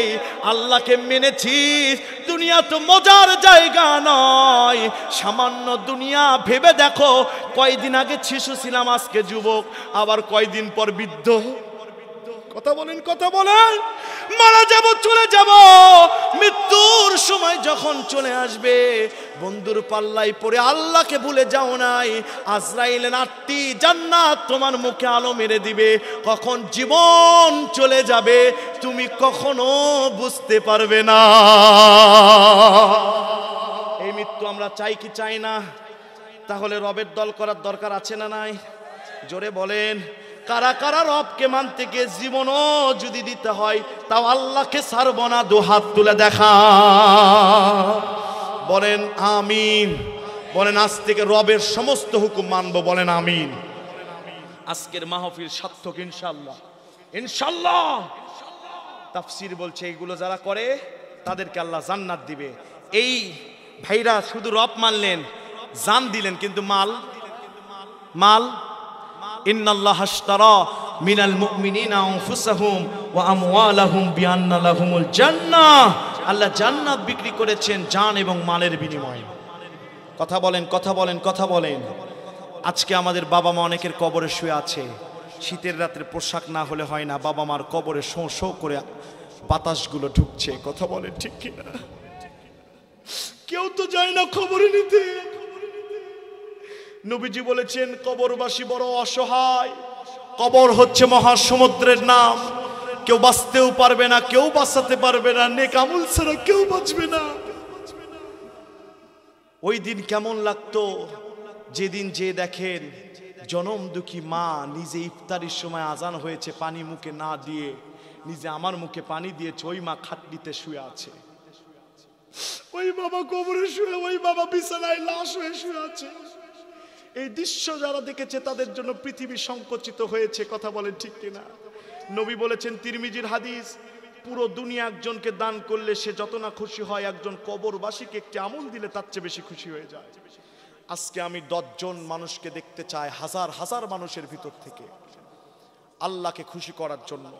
আল্লাহকে মেনেছিস। দুনিয়া তো মজার জায়গা নয়, সামান্য দুনিয়া ভেবে দেখো। কয়দিন আগে শিশু ছিলাম, আজকে যুবক, আবার কয়দিন পর বৃদ্ধ। কথা বলেন, কথা বলেন। মারা যাব, চলে যাব। মৃত্যুর সময় যখন চলে আসবে, বন্ধুর পাল্লাই পড়ে আল্লাহকে ভুলে যাও নাই। আজরাইলের 8টি জান্নাত তোমার মুখে আলো মেরে দিবে। কখন জীবন চলে যাবে তুমি কখনো বুঝতে পারবে না। এই মৃত্যু আমরা চাই কি চাই না? তাহলে রবের দল করার দরকার আছে না নাই? জোরে বলেন। কারা কারা রবকে মানতে গিয়ে জীবনও যদি দিতে হয় তাও আল্লাহকে ছাড়ব না? 2 হাত তুলে দেখা, বলেন আমিন। বলেন আজ থেকে রবের সমস্ত হুকুম মানবো, বলেন আমিন। আজকের মাহফিল সার্থক ইনশাআল্লাহ, ইনশাআল্লাহ। তাফসীর বলছে এইগুলো যারা করে তাদেরকে আল্লাহ জান্নাত দিবে। এই ভাইরা শুধু রব মানলেন, জান দিলেন, কিন্তু মাল ইন্নাল্লাহা আশতারা মিনাল মুমিনিনা আনফুসাহুম ওয়া আমওয়ালাহুম বিআন্না লাহুমুল জান্নাহ। আল্লাহ জান্নাত বিক্রি করেছেন জান এবং মালের বিনিময়ে। কথা বলেন, কথা বলেন, কথা বলেন। আজকে আমাদের বাবা মা অনেকের কবরে শুয়ে আছে। শীতের রাত্রে পোশাক না হলে হয় না, বাবা মার কবরে শো শো করে বাতাসগুলো ঢুকছে। কথা বলেন ঠিক কিনা? কেউ তো যায় না খবরে নিতে। নবীজি বলেছেন কবরবাসী বড় অসহায়। কবর হচ্ছে মহাসমুদ্রের নাম, কেউ বাঁচতেও পারবে না, কেউ বাঁচাতে পারবে না, নেক আমল ছাড়া কেউ বাঁচবে না। ওই দিন কেমন লাগতো যেদিন যে দেখেন জনম দুঃখী মা নিজে ইফতারির সময় আজান হয়েছে পানি মুখে না দিয়ে নিজে আমার মুখে পানি দিয়েছে, ওই মা খাটনিতে শুয়ে আছে, ওই বাবা কবরে শুয়ে, ওই বাবা বিছানায় লাশ হয়ে শুয়ে আছে। এই দৃশ্য যারা দেখেছে তাদের জন্য পৃথিবী সংকুচিত হয়েছে। কথা বলেন ঠিক কিনা? নবী বলেছেন, তিরমিজির হাদিস, পুরো দুনিয়া একজনকে দান করলে সে যত না খুশি হয়, একজন কবরবাসীকে একটি আমল দিলে তার চেয়ে বেশি খুশি হয়ে যায়। আজকে আমি 10 জন মানুষকে দেখতে চাই হাজার হাজার মানুষের ভিতর থেকে আল্লাহকে খুশি করার জন্য।